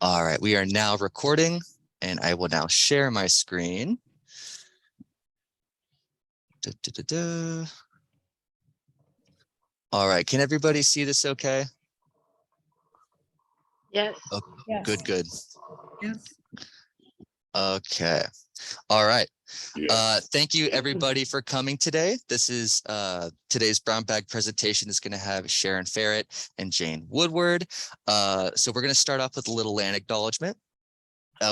All right, we are now recording, and I will now share my screen. All right, can everybody see this okay? Yes. Oh, Yes. good, good. Yes. Okay. All right. Thank you everybody for coming today. This is today's brown bag presentation is going to have Sharon Ferrett and Jane Woodward. So we're going to start off with a little land acknowledgement.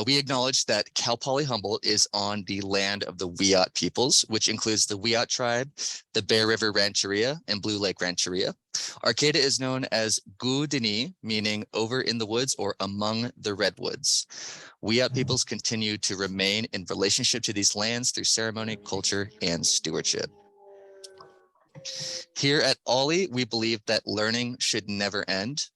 We acknowledge that Cal Poly Humboldt is on the land of the Wiyot peoples, which includes the Wiyot tribe, the Bear River Rancheria, and Blue Lake Rancheria. Arcata is known as Gudini, meaning over in the woods or among the redwoods. Wiyot peoples continue to remain in relationship to these lands through ceremony, culture, and stewardship. Here at OLLI, we believe that learning should never end.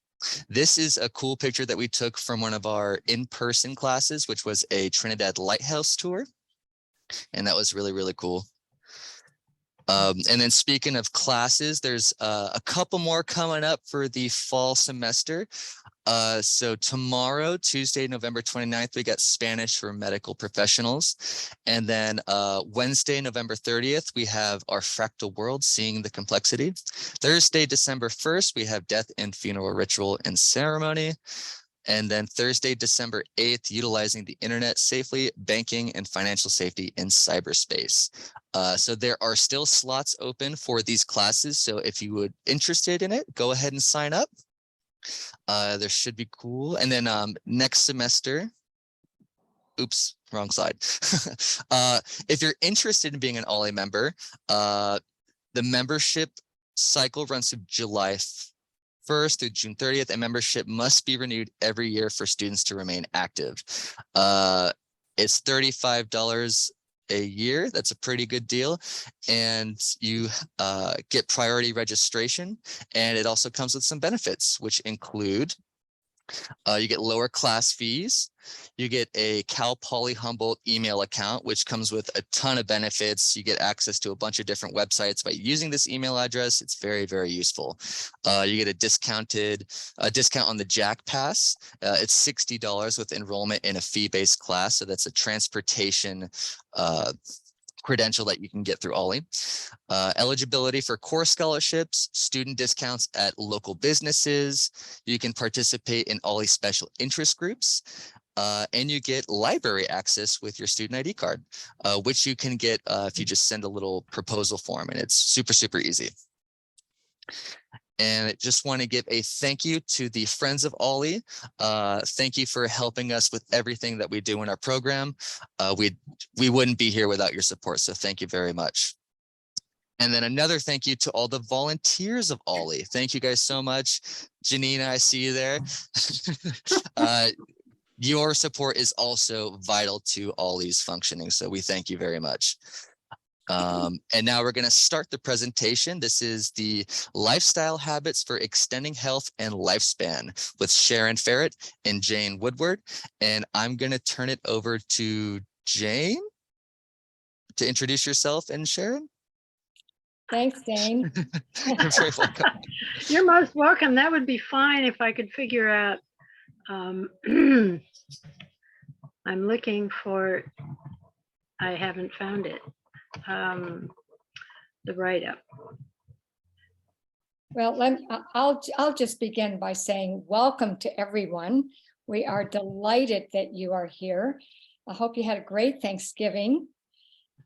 This is a cool picture that we took from one of our in-person classes, which was a Trinidad Lighthouse tour. And that was really, really cool. And then speaking of classes, there's a couple more coming up for the fall semester. So tomorrow, Tuesday, November 29th, we got Spanish for medical professionals. And then Wednesday, November 30th, we have our fractal world, seeing the complexity. Thursday, December 1st, we have death and funeral ritual and ceremony. And then Thursday, December 8th, utilizing the internet safely, banking and financial safety in cyberspace. So there are still slots open for these classes. So if you would interested in it, go ahead and sign up. There should be cool. And then next semester, oops, wrong slide. If you're interested in being an OLLI member, the membership cycle runs from July 1st through June 30th, and membership must be renewed every year for students to remain active. It's $35 a year. That's a pretty good deal. And you get priority registration. And it also comes with some benefits, which include you get lower class fees. You get a Cal Poly Humboldt email account, which comes with a ton of benefits. You get access to a bunch of different websites by using this email address. It's very, very useful. You get a discount on the Jack Pass. It's $60 with enrollment in a fee-based class. So that's a transportation credential that you can get through OLLI. Eligibility for core scholarships, student discounts at local businesses. You can participate in OLLI special interest groups. And you get library access with your student ID card, which you can get if you just send a little proposal form, and it's super, super easy. And I just want to give a thank you to the Friends of OLLI. Thank you for helping us with everything that we do in our program. We wouldn't be here without your support, so thank you very much. And then another thank you to all the volunteers of OLLI. Thank you guys so much. Janina, I see you there. Your support is also vital to OLLI's functioning, so we thank you very much. And now we're going to start the presentation. This is the lifestyle habits for extending health and lifespan with Sharon Ferrett and Jane Woodward. And I'm going to turn it over to Jane to introduce yourself and Sharon. Thanks, Dane. You're very welcome. You're most welcome. That would be fine if I could figure out. I'm looking for, I haven't found it. The write-up. Well, I'll just begin by saying welcome to everyone. We are delighted that you are here. I hope you had a great Thanksgiving.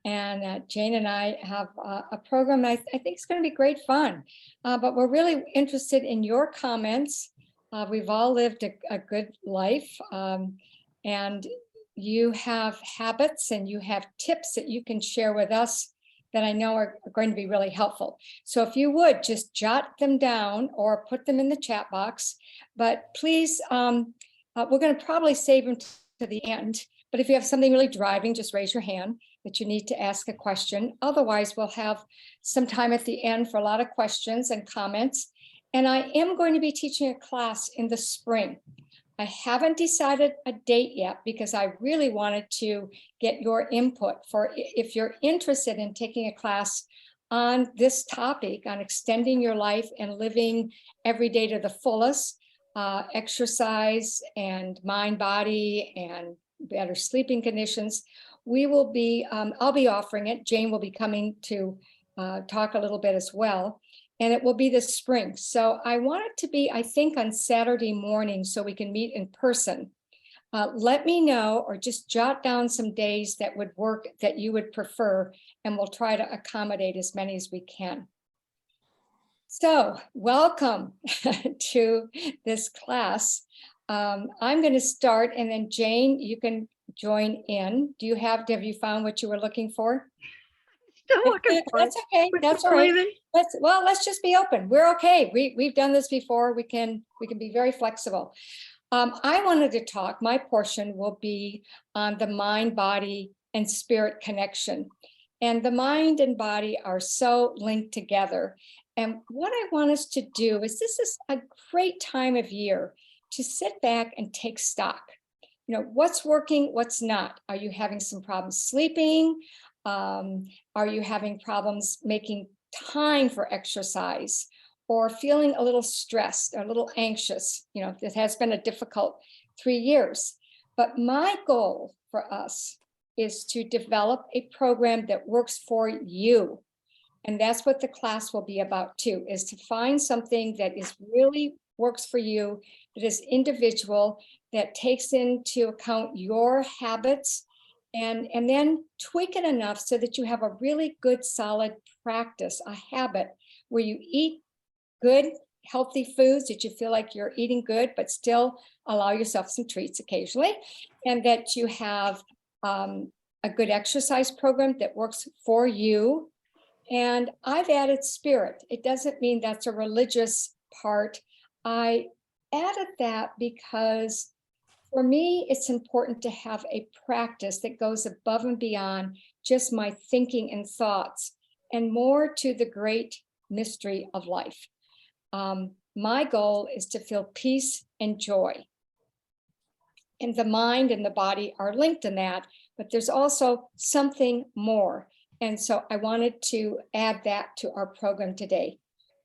And Jane and I have a program I think is going to be great fun. But we're really interested in your comments. We've all lived a good life. And you have habits and you have tips that you can share with us that I know are going to be really helpful. So if you would just jot them down or put them in the chat box, but please, we're going to probably save them to the end. But if you have something really driving, just raise your hand that you need to ask a question. Otherwise, we'll have some time at the end for a lot of questions and comments. And I am going to be teaching a class in the spring. I haven't decided a date yet because I really wanted to get your input for if you're interested in taking a class on this topic, on extending your life and living every day to the fullest. exercise and mind, body, and better sleeping conditions. We will be, I'll be offering it. Jane will be coming to talk a little bit as well. And it will be this spring. So I want it to be, I think, on Saturday morning so we can meet in person. Let me know, or just jot down some days that would work that you would prefer, and we'll try to accommodate as many as we can. So welcome to this class. I'm going to start, and then Jane, you can join in. Have you found what you were looking for? Still looking for That's okay. That's all right. Let's just be open. We're okay. We've done this before. We can be very flexible. I wanted to talk, my portion will be on the mind, body, and spirit connection. And the mind and body are so linked together. And what I want us to do is, this is a great time of year to sit back and take stock. You know, what's working, what's not? Are you having some problems sleeping? Are you having problems making time for exercise, or feeling a little stressed, or a little anxious? You know, it has been a difficult 3 years. But my goal for us is to develop a program that works for you. And that's what the class will be about too, is to find something that is really works for you, that is individual, that takes into account your habits, and then tweak it enough so that you have a really good, solid practice, a habit where you eat good, healthy foods, that you feel like you're eating good, but still allow yourself some treats occasionally, and that you have a good exercise program that works for you. And I've added spirit. It doesn't mean that's a religious part. I added that because for me, it's important to have a practice that goes above and beyond just my thinking and thoughts, and more to the great mystery of life. My goal is to feel peace and joy. And the mind and the body are linked in that, but there's also something more. And so I wanted to add that to our program today.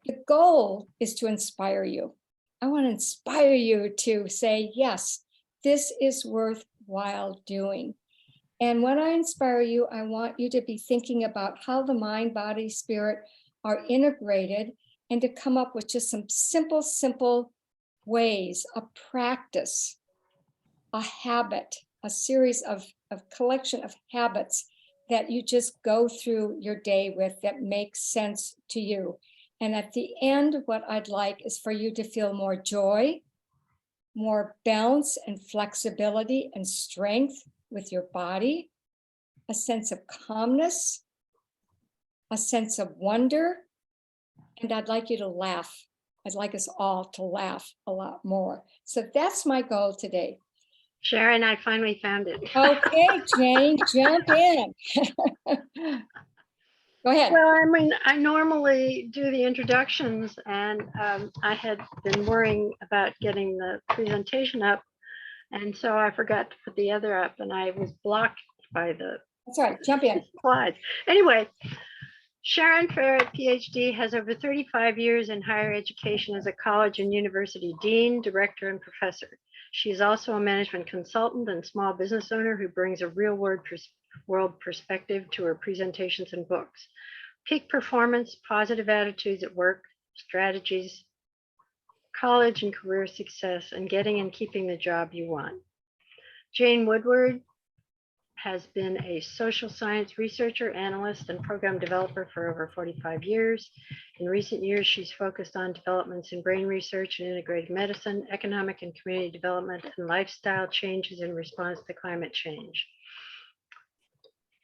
The goal is to inspire you. I want to inspire you to say, yes, this is worthwhile doing. And when I inspire you, I want you to be thinking about how the mind, body, spirit are integrated, and to come up with just some simple ways, a practice, a habit, a series of collection of habits that you just go through your day with that makes sense to you. And at the end, what I'd like is for you to feel more joy, more balance and flexibility and strength with your body, a sense of calmness, a sense of wonder, and I'd like you to laugh. I'd like us all to laugh a lot more. So that's my goal today. Sharon, I finally found it. Okay, Jane, jump in. Go ahead. Well, I mean, I normally do the introductions, and I had been worrying about getting the presentation up, and so I forgot to put the other up, and I was blocked by the That's all right, jump in. slides. Anyway, Sharon Ferrett, PhD, has over 35 years in higher education as a college and university dean, director, and professor. She is also a management consultant and small business owner who brings a real-world perspective to her presentations and books. Peak performance, positive attitudes at work, strategies, college and career success, and getting and keeping the job you want. Jane Woodward has been a social science researcher, analyst, and program developer for over 45 years. In recent years, she's focused on developments in brain research and integrative medicine, economic and community development, and lifestyle changes in response to climate change.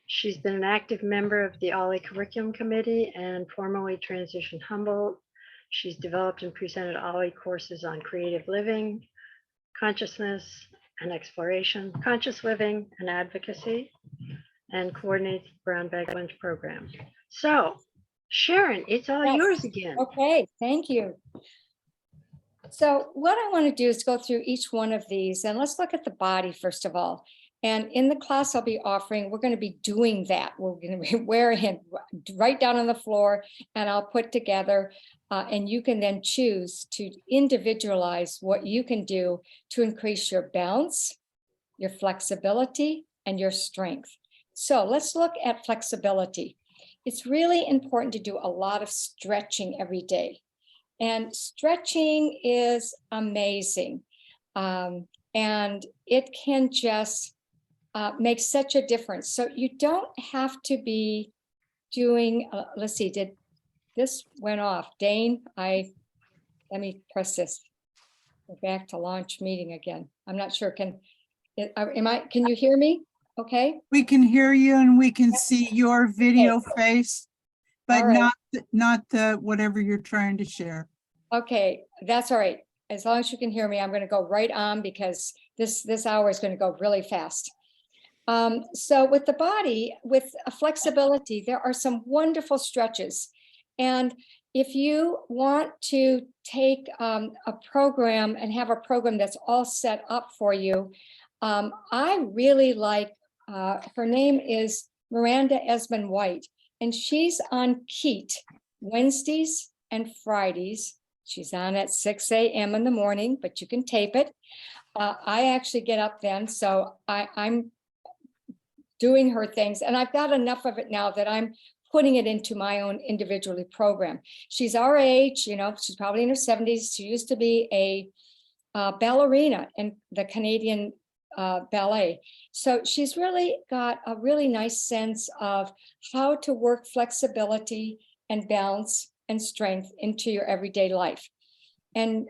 She's been an active member of the OLLI Curriculum Committee and formerly Transition Humboldt. She's developed and presented OLLI courses on creative living, consciousness and exploration, conscious living and advocacy, and coordinates the Brown Bag lunch program. So, Sharon, it's all yours again. Okay, thank you. So what I want to do is go through each one of these, and let's look at the body first of all. And in the class I'll be offering, we're going to be doing that. We're going to be wearing it right down on the floor, and I'll put together, and you can then choose to individualize what you can do to increase your balance, your flexibility, and your strength. So let's look at flexibility. It's really important to do a lot of stretching every day. And stretching is amazing. And it can just make such a difference. So you don't have to be doing, let's see, did this went off? Dane, let me press this. We're back to launch meeting again. I'm not sure, can you hear me? Okay. We can hear you and we can see your video face, but right. not the whatever you're trying to share. Okay, that's all right. As long as you can hear me, I'm going to go right on because this hour is going to go really fast. So with the body, with a flexibility, there are some wonderful stretches. And if you want to take a program and have a program that's all set up for you, I really like, her name is Miranda Esmond White, and she's on Keat Wednesdays and Fridays. She's on at 6 a.m. in the morning, but you can tape it. I actually get up then, so I'm doing her things, and I've got enough of it now that I'm putting it into my own individually program. She's our age, you know, she's probably in her 70s. She used to be a ballerina in the Canadian ballet. So she's really got a really nice sense of how to work flexibility and balance and strength into your everyday life. And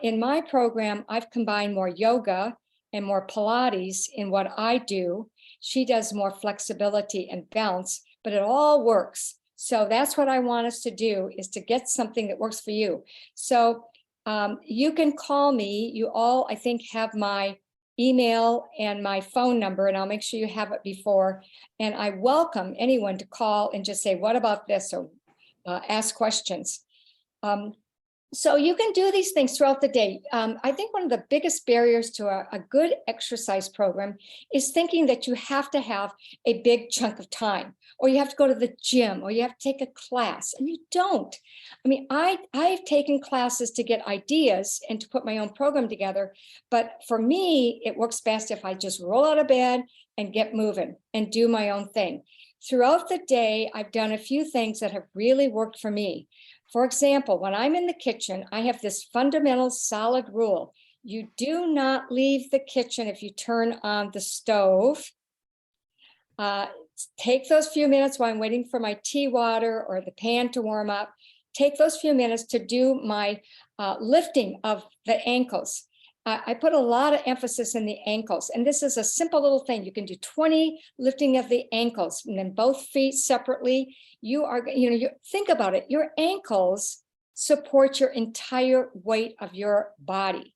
in my program, I've combined more yoga and more Pilates in what I do. She does more flexibility and balance, but it all works. So that's what I want us to do, is to get something that works for you. So you can call me. You all, I think, have my email and my phone number, and I'll make sure you have it before. And I welcome anyone to call and just say, what about this? Or ask questions. So you can do these things throughout the day. I think one of the biggest barriers to a good exercise program is thinking that you have to have a big chunk of time, or you have to go to the gym, or you have to take a class, and you don't. I mean, I've taken classes to get ideas and to put my own program together, but for me, it works best if I just roll out of bed and get moving and do my own thing. Throughout the day, I've done a few things that have really worked for me. For example, when I'm in the kitchen, I have this fundamental solid rule. You do not leave the kitchen if you turn on the stove. Take those few minutes while I'm waiting for my tea water or the pan to warm up. Take those few minutes to do my lifting of the ankles. I put a lot of emphasis in the ankles, and this is a simple little thing. You can do 20 lifting of the ankles, and then both feet separately. You think about it. Your ankles support your entire weight of your body,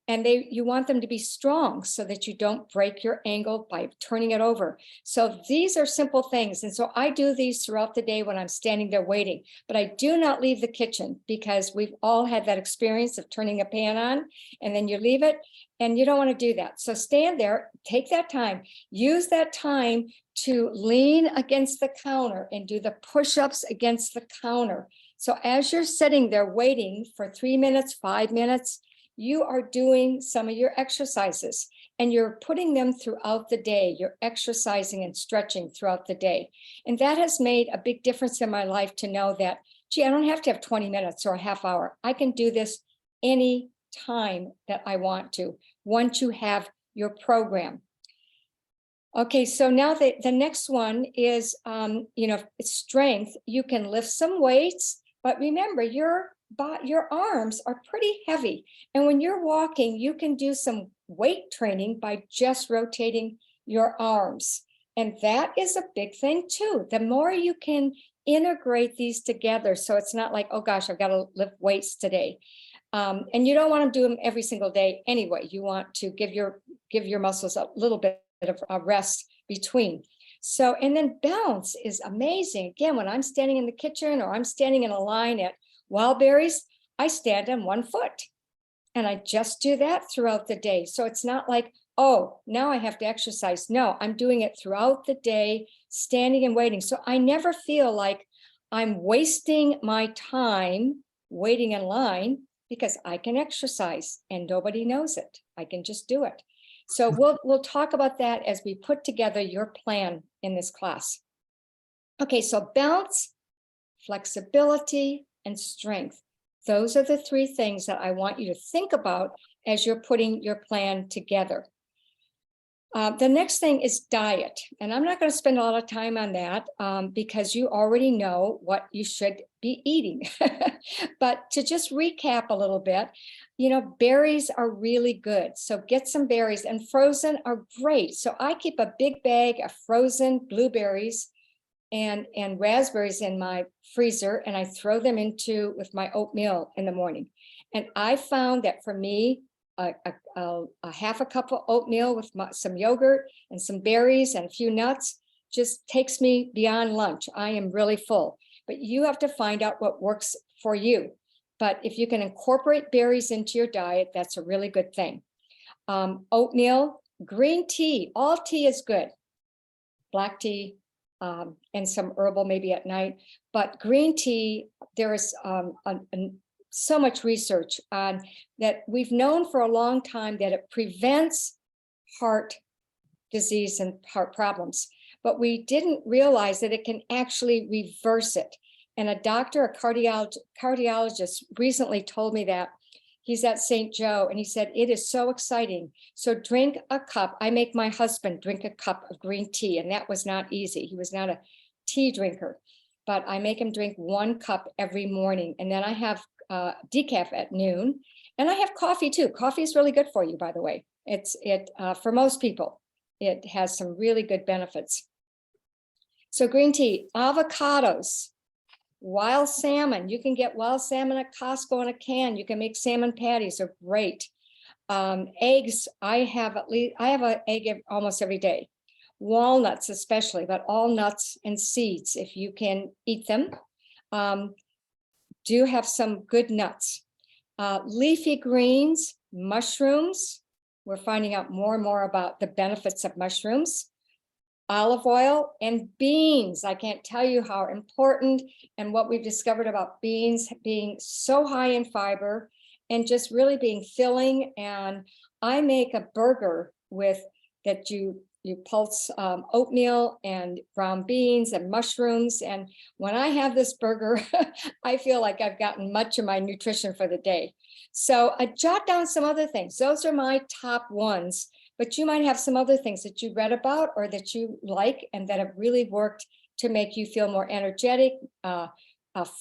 and you want them to be strong so that you don't break your ankle by turning it over. So these are simple things. And so I do these throughout the day when I'm standing there waiting, but I do not leave the kitchen, because we've all had that experience of turning a pan on and then you leave it, and you don't want to do that. So stand there, take that time, use that time to lean against the counter and do the push-ups against the counter. So as you're sitting there waiting for 3 minutes, 5 minutes, you are doing some of your exercises, and you're putting them throughout the day. You're exercising and stretching throughout the day. And that has made a big difference in my life to know that, gee, I don't have to have 20 minutes or a half hour. I can do this any time that I want to, once you have your program. Okay, so now the next one is, it's strength. You can lift some weights, but remember, your arms are pretty heavy. And when you're walking, you can do some weight training by just rotating your arms. And that is a big thing too. The more you can integrate these together, so it's not like, oh gosh, I've got to lift weights today. And you don't want to do them every single day anyway. You want to give your muscles a little bit of a rest between. So, and then balance is amazing. Again, when I'm standing in the kitchen or I'm standing in a line at Wildberries, I stand on one foot, and I just do that throughout the day. So it's not like, oh, now I have to exercise. No, I'm doing it throughout the day, standing and waiting. So I never feel like I'm wasting my time waiting in line because I can exercise and nobody knows it. I can just do it. So we'll talk about that as we put together your plan in this class. Okay, so balance, flexibility, and strength. Those are the three things that I want you to think about as you're putting your plan together. The next thing is diet, and I'm not going to spend a lot of time on that because you already know what you should be eating. But to just recap a little bit, you know, berries are really good. So get some berries, and frozen are great. So I keep a big bag of frozen blueberries and raspberries in my freezer, and I throw them into with my oatmeal in the morning. And I found that for me, a half a cup of oatmeal with some yogurt and some berries and a few nuts just takes me beyond lunch. I am really full, but you have to find out what works for you. But if you can incorporate berries into your diet, that's a really good thing. Oatmeal, green tea, all tea is good. Black tea, and some herbal maybe at night, but green tea, there is so much research on that. We've known for a long time that it prevents heart disease and heart problems, but we didn't realize that it can actually reverse it. And a doctor, a cardiologist recently told me that. He's at St. Joe, and he said, it is so exciting. So drink a cup. I make my husband drink a cup of green tea, and that was not easy. He was not a tea drinker, but I make him drink 1 cup every morning. And then I have decaf at noon, and I have coffee too. Coffee is really good for you, by the way. For most people, it has some really good benefits. So green tea, avocados, wild salmon. You can get wild salmon at Costco in a can. You can make salmon patties, they're great. Eggs, I have an egg almost every day. Walnuts especially, but all nuts and seeds, if you can eat them. Do have some good nuts. Leafy greens, mushrooms. We're finding out more and more about the benefits of mushrooms. Olive oil and beans. I can't tell you how important and what we've discovered about beans being so high in fiber and just really being filling. And I make a burger with that you pulse oatmeal and brown beans and mushrooms. And when I have this burger, I feel like I've gotten much of my nutrition for the day. So I jot down some other things. Those are my top ones. But you might have some other things that you read about or that you like and that have really worked to make you feel more energetic,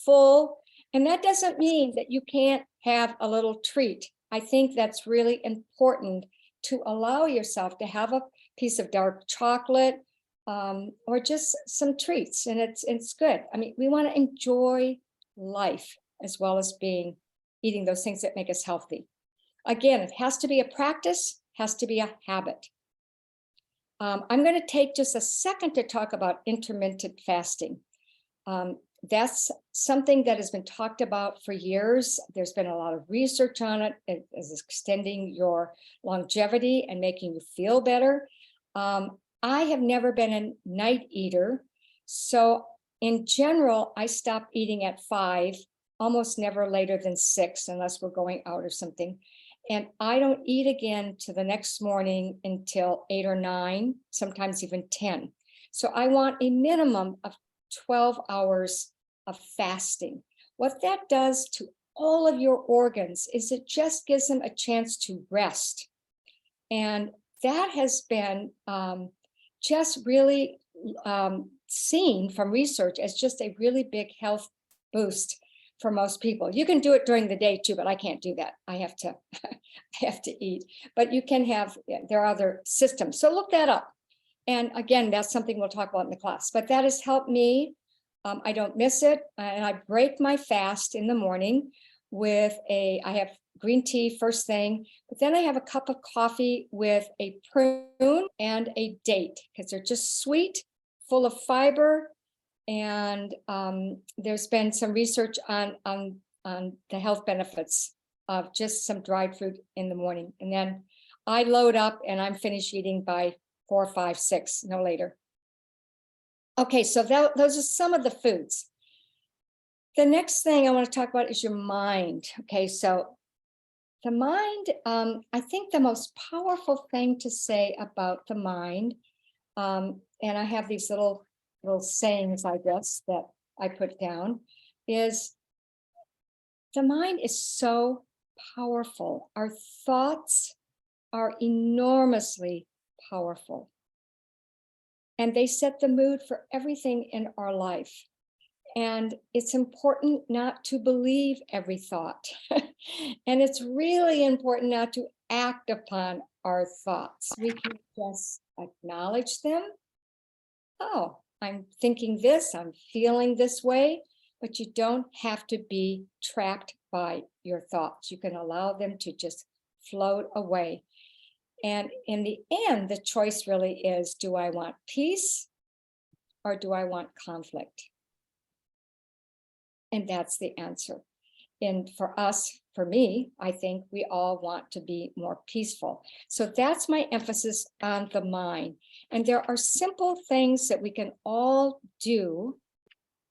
full. And that doesn't mean that you can't have a little treat. I think that's really important to allow yourself to have a piece of dark chocolate or just some treats. And it's good. I mean, we want to enjoy life as well as eating those things that make us healthy. Again, it has to be a practice. Has to be a habit. I'm going to take just a second to talk about intermittent fasting. That's something that has been talked about for years. There's been a lot of research on it. It is extending your longevity and making you feel better. I have never been a night eater. So in general, I stop eating at 5, almost never later than 6, unless we're going out or something. And I don't eat again to the next morning until 8 or 9, sometimes even 10. So I want a minimum of 12 hours of fasting. What that does to all of your organs is it just gives them a chance to rest. And that has been just really seen from research as just a really big health boost for most people. You can do it during the day too, but I can't do that. I have to, I have to eat. But you can have, there are other systems. So look that up. And again, that's something we'll talk about in the class. But that has helped me. I don't miss it, and I break my fast in the morning with I have green tea first thing, but then I have a cup of coffee with a prune and a date because they're just sweet, full of fiber. And there's been some research on the health benefits of just some dried fruit in the morning. And then I load up and I'm finished eating by 4, 5, 6, no later. Okay, so those are some of the foods. The next thing I want to talk about is your mind. Okay, so the mind, I think the most powerful thing to say about the mind, and I have these little sayings, I guess, that I put down, is the mind is so powerful. Our thoughts are enormously powerful. And they set the mood for everything in our life. And it's important not to believe every thought. And it's really important not to act upon our thoughts. We can just acknowledge them. Oh, I'm thinking this, I'm feeling this way, but you don't have to be trapped by your thoughts. You can allow them to just float away. And in the end, the choice really is, do I want peace or do I want conflict? And that's the answer. And for us, for me, I think we all want to be more peaceful. So that's my emphasis on the mind. And there are simple things that we can all do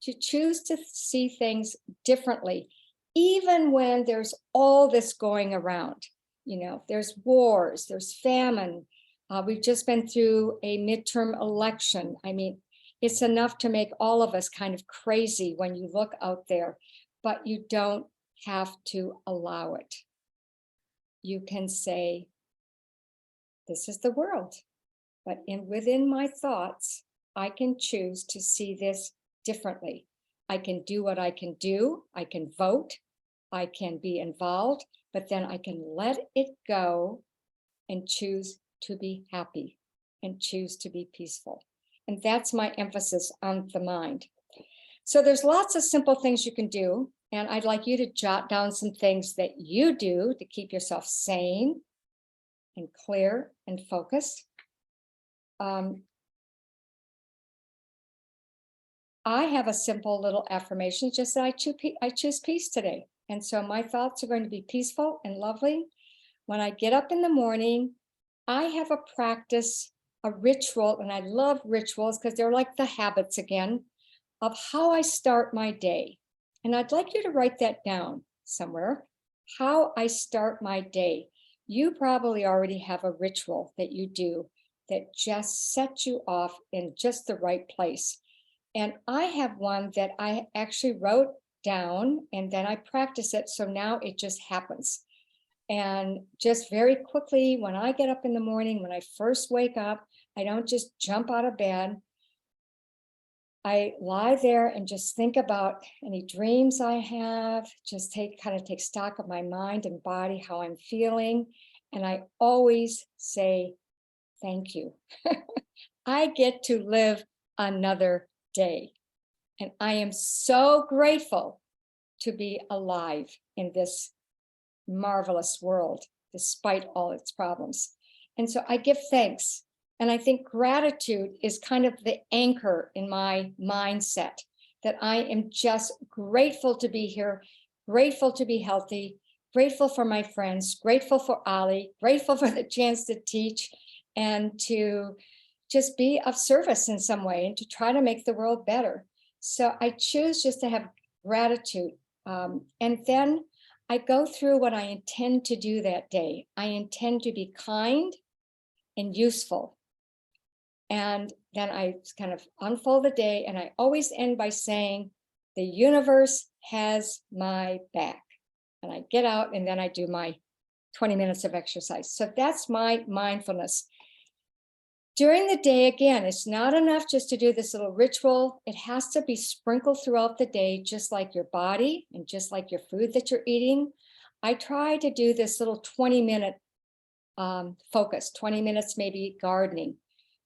to choose to see things differently, even when there's all this going around. You know, there's wars, there's famine. We've just been through a midterm election. I mean, it's enough to make all of us kind of crazy when you look out there, but you don't have to allow it. You can say, this is the world, but within my thoughts, I can choose to see this differently. I can do what I can do. I can vote. I can be involved, but then I can let it go and choose to be happy and choose to be peaceful. And that's my emphasis on the mind. So there's lots of simple things you can do. And I'd like you to jot down some things that you do to keep yourself sane and clear and focused. I have a simple little affirmation, just that I choose peace today. And so my thoughts are going to be peaceful and lovely. When I get up in the morning, I have a practice, a ritual, and I love rituals because they're like the habits again, of how I start my day. And I'd like you to write that down somewhere, how I start my day. You probably already have a ritual that you do that just sets you off in just the right place. And I have one that I actually wrote down and then I practice it. So now it just happens. And just very quickly, when I get up in the morning, when I first wake up, I don't just jump out of bed. I lie there and just think about any dreams I have, just take stock of my mind and body, how I'm feeling. And I always say, thank you. I get to live another day. And I am so grateful to be alive in this marvelous world, despite all its problems. And so I give thanks. And I think gratitude is kind of the anchor in my mindset, that I am just grateful to be here, grateful to be healthy, grateful for my friends, grateful for OLLI, grateful for the chance to teach and to just be of service in some way and to try to make the world better. So I choose just to have gratitude. And then I go through what I intend to do that day. I intend to be kind and useful. And then I kind of unfold the day, and I always end by saying, the universe has my back. And I get out and then I do my 20 minutes of exercise. So that's my mindfulness. During the day, again, it's not enough just to do this little ritual. It has to be sprinkled throughout the day, just like your body and just like your food that you're eating. I try to do this little 20-minute focus, 20 minutes maybe gardening,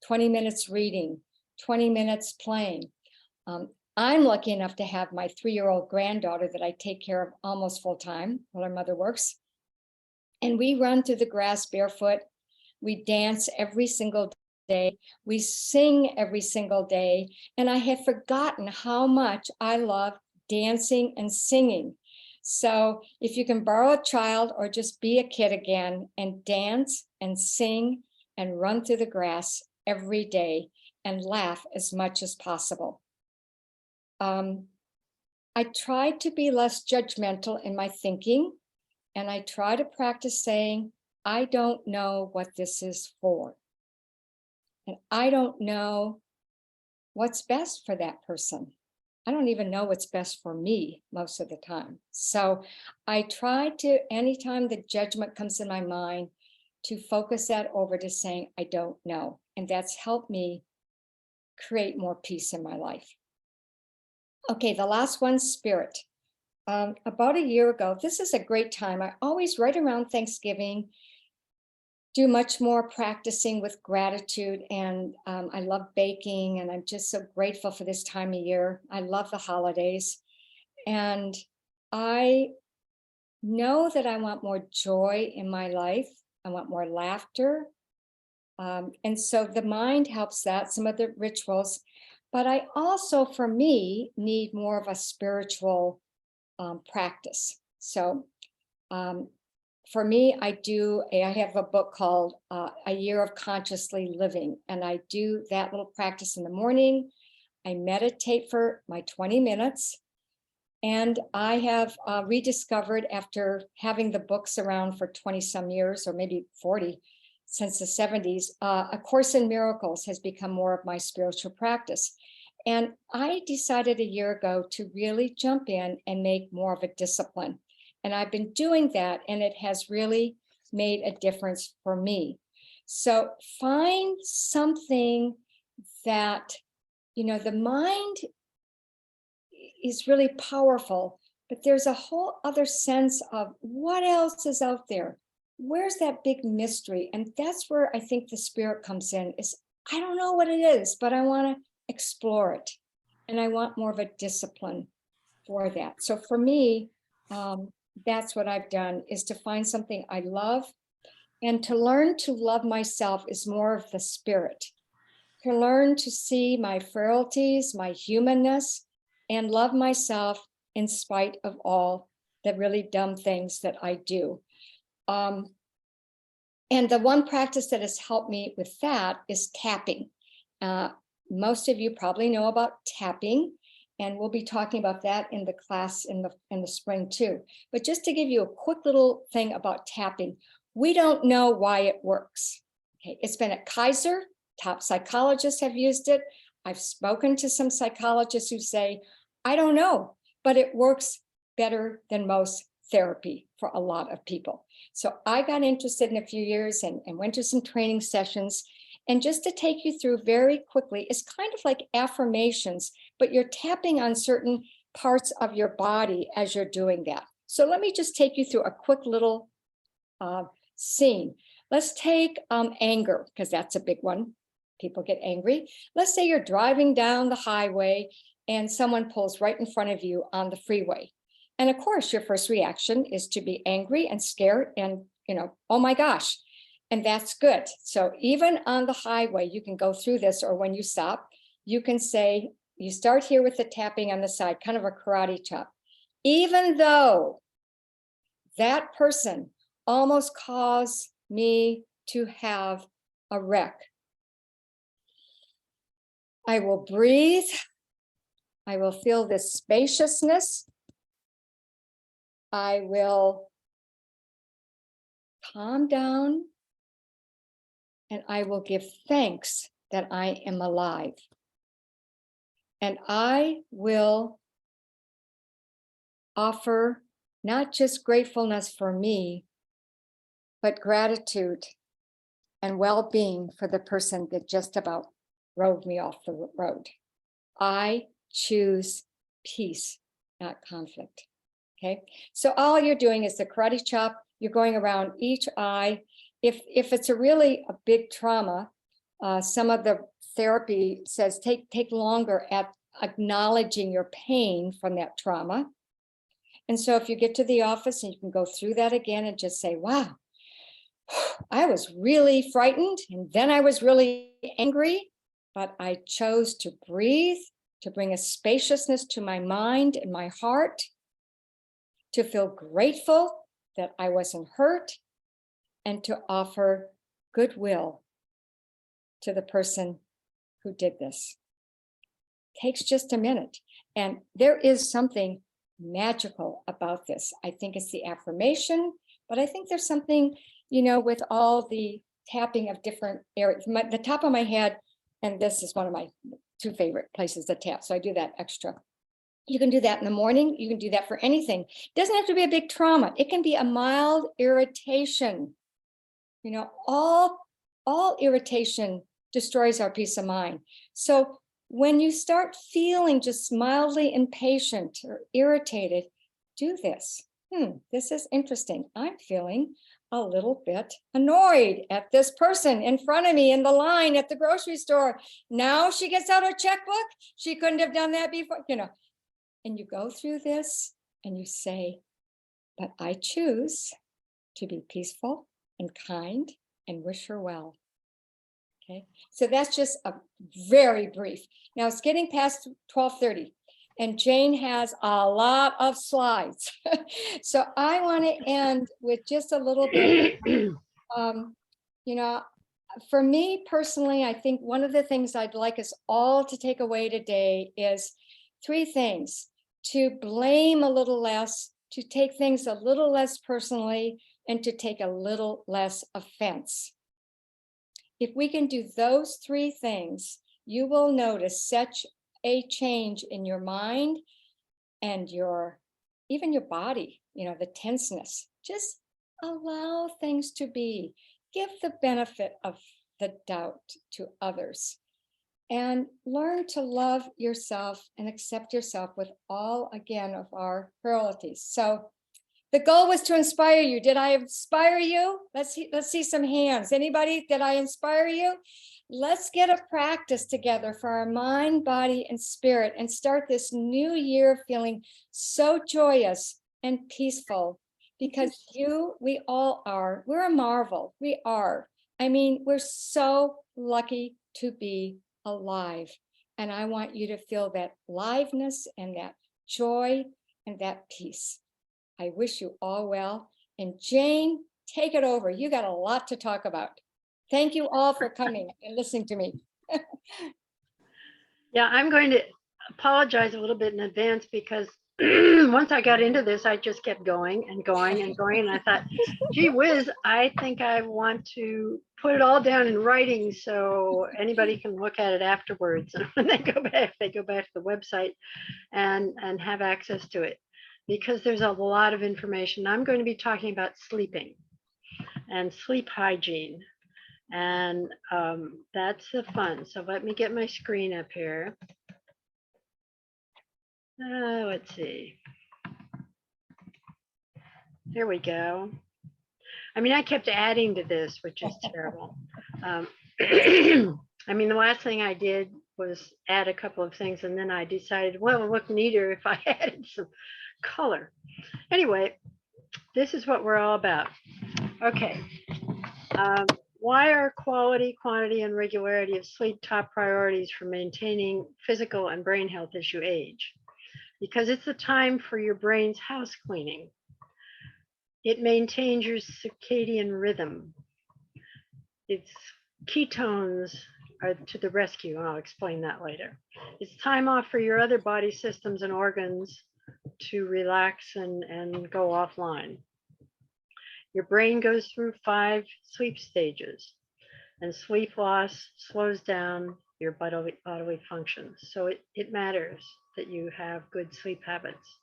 20 minutes reading, 20 minutes playing. I'm lucky enough to have my 3-year-old granddaughter that I take care of almost full time while her mother works. And we run through the grass barefoot. We dance every single day. We sing every single day. And I had forgotten how much I love dancing and singing. So if you can borrow a child or just be a kid again and dance and sing and run through the grass every day and laugh as much as possible. I try to be less judgmental in my thinking, and I try to practice saying, I don't know what this is for. And I don't know what's best for that person. I don't even know what's best for me most of the time. So I try to, anytime the judgment comes in my mind, to focus that over to saying, I don't know. And that's helped me create more peace in my life. Okay, the last one, spirit. About a year ago, this is a great time. I always, right around Thanksgiving, do much more practicing with gratitude. And I love baking, and I'm just so grateful for this time of year. I love the holidays. And I know that I want more joy in my life. I want more laughter. And so the mind helps that, some of the rituals. But I also, for me, need more of a spiritual practice. So for me, I have a book called A Year of Consciously Living, and I do that little practice in the morning. I meditate for my 20 minutes. And I have rediscovered, after having the books around for 20 some years, or maybe 40, since the 70s, A Course in Miracles has become more of my spiritual practice. And I decided a year ago to really jump in and make more of a discipline. And I've been doing that, and it has really made a difference for me. So find something that, the mind is really powerful, but there's a whole other sense of what else is out there. Where's that big mystery? And that's where I think the spirit comes in, is I don't know what it is, but I want to explore it. And I want more of a discipline for that. So for me, that's what I've done, is to find something I love, and to learn to love myself is more of the spirit. To learn to see my frailties, my humanness, and love myself in spite of all the really dumb things that I do. And the one practice that has helped me with that is tapping. Most of you probably know about tapping, and we'll be talking about that in the class in the spring too. But just to give you a quick little thing about tapping, we don't know why it works. Okay, it's been at Kaiser, top psychologists have used it. I've spoken to some psychologists who say, I don't know, but it works better than most therapy for a lot of people. So I got interested in a few years and went to some training sessions. And just to take you through very quickly, it's kind of like affirmations, but you're tapping on certain parts of your body as you're doing that. So let me just take you through a quick little scene. Let's take anger, because that's a big one. People get angry. Let's say you're driving down the highway and someone pulls right in front of you on the freeway. And of course, your first reaction is to be angry and scared and, oh my gosh. And that's good. So even on the highway, you can go through this, or when you stop, you can say, you start here with the tapping on the side, kind of a karate chop. Even though that person almost caused me to have a wreck, I will breathe. I will feel this spaciousness. I will calm down, and I will give thanks that I am alive. And I will offer not just gratefulness for me, but gratitude and well-being for the person that just about drove me off the road. I choose peace, not conflict. Okay, so all you're doing is the karate chop. You're going around each eye. If it's a really big trauma, some of the therapy says take longer at acknowledging your pain from that trauma. And so if you get to the office and you can go through that again and just say, wow, I was really frightened, and then I was really angry, but I chose to breathe, to bring a spaciousness to my mind and my heart, to feel grateful that I wasn't hurt, and to offer goodwill to the person who did this. Takes just a minute. And there is something magical about this. I think it's the affirmation, but I think there's something, you know, with all the tapping of different areas. The top of my head, and this is one of my 2 favorite places to tap. So I do that extra. You can do that in the morning. You can do that for anything. It doesn't have to be a big trauma. It can be a mild irritation. You know, all irritation destroys our peace of mind. So when you start feeling just mildly impatient or irritated, do this. This is interesting. I'm feeling a little bit annoyed at this person in front of me in the line at the grocery store. Now she gets out her checkbook. She couldn't have done that before, you know. And you go through this and you say, but I choose to be peaceful and kind and wish her well. Okay, so that's just a very brief. Now it's getting past 12:30 and Jane has a lot of slides. So I want to end with just a little bit, you know, for me personally, I think one of the things I'd like us all to take away today is 3 things: to blame a little less, to take things a little less personally, and to take a little less offense. If we can do those 3 things, you will notice such a change in your mind and even your body, you know, the tenseness. Just allow things to be. Give the benefit of the doubt to others. And learn to love yourself and accept yourself with all, again, of our frailties. So the goal was to inspire you. Did I inspire you? Let's see some hands. Anybody? Did I inspire you? Let's get a practice together for our mind, body, and spirit and start this new year feeling so joyous and peaceful, because we all are. We're a marvel. We are. I mean, we're so lucky to be alive. And I want you to feel that liveness and that joy and that peace. I wish you all well. And Jane, take it over. You got a lot to talk about. Thank you all for coming and listening to me. Yeah, I'm going to apologize a little bit in advance because once I got into this, I just kept going and going and going. And I thought, gee whiz, I think I want to put it all down in writing so anybody can look at it afterwards. And when they go back to the website and have access to it, because there's a lot of information. I'm going to be talking about sleeping and sleep hygiene. And that's the fun. So let me get my screen up here. Let's see. There we go. I mean, I kept adding to this, which is terrible. I mean, the last thing I did was add a couple of things, and then I decided, well, it would look neater if I added some color. Anyway, this is what we're all about. Okay. Why are quality, quantity, and regularity of sleep top priorities for maintaining physical and brain health as you age? Because it's the time for your brain's house cleaning. It maintains your circadian rhythm. Its ketones are to the rescue, and I'll explain that later. It's time off for your other body systems and organs to relax and go offline. Your brain goes through 5 sleep stages, and sleep loss slows down your bodily functions. So it matters that you have good sleep habits.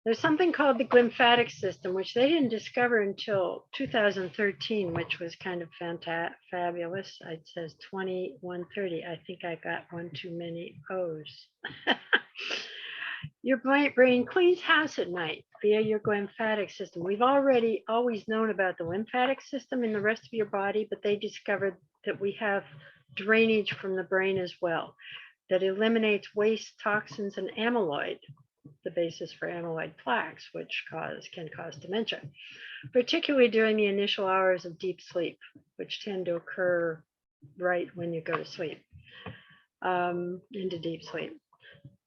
There's something called the glymphatic system, which they didn't discover until 2013, which was kind of fabulous. It says 2130. I think I got one too many O's. Your brain cleans house at night via your glymphatic system. We've already always known about the lymphatic system in the rest of your body, but they discovered that we have drainage from the brain as well that eliminates waste, toxins, and amyloid, the basis for amyloid plaques, which can cause dementia, particularly during the initial hours of deep sleep, which tend to occur right when you go to sleep, into deep sleep.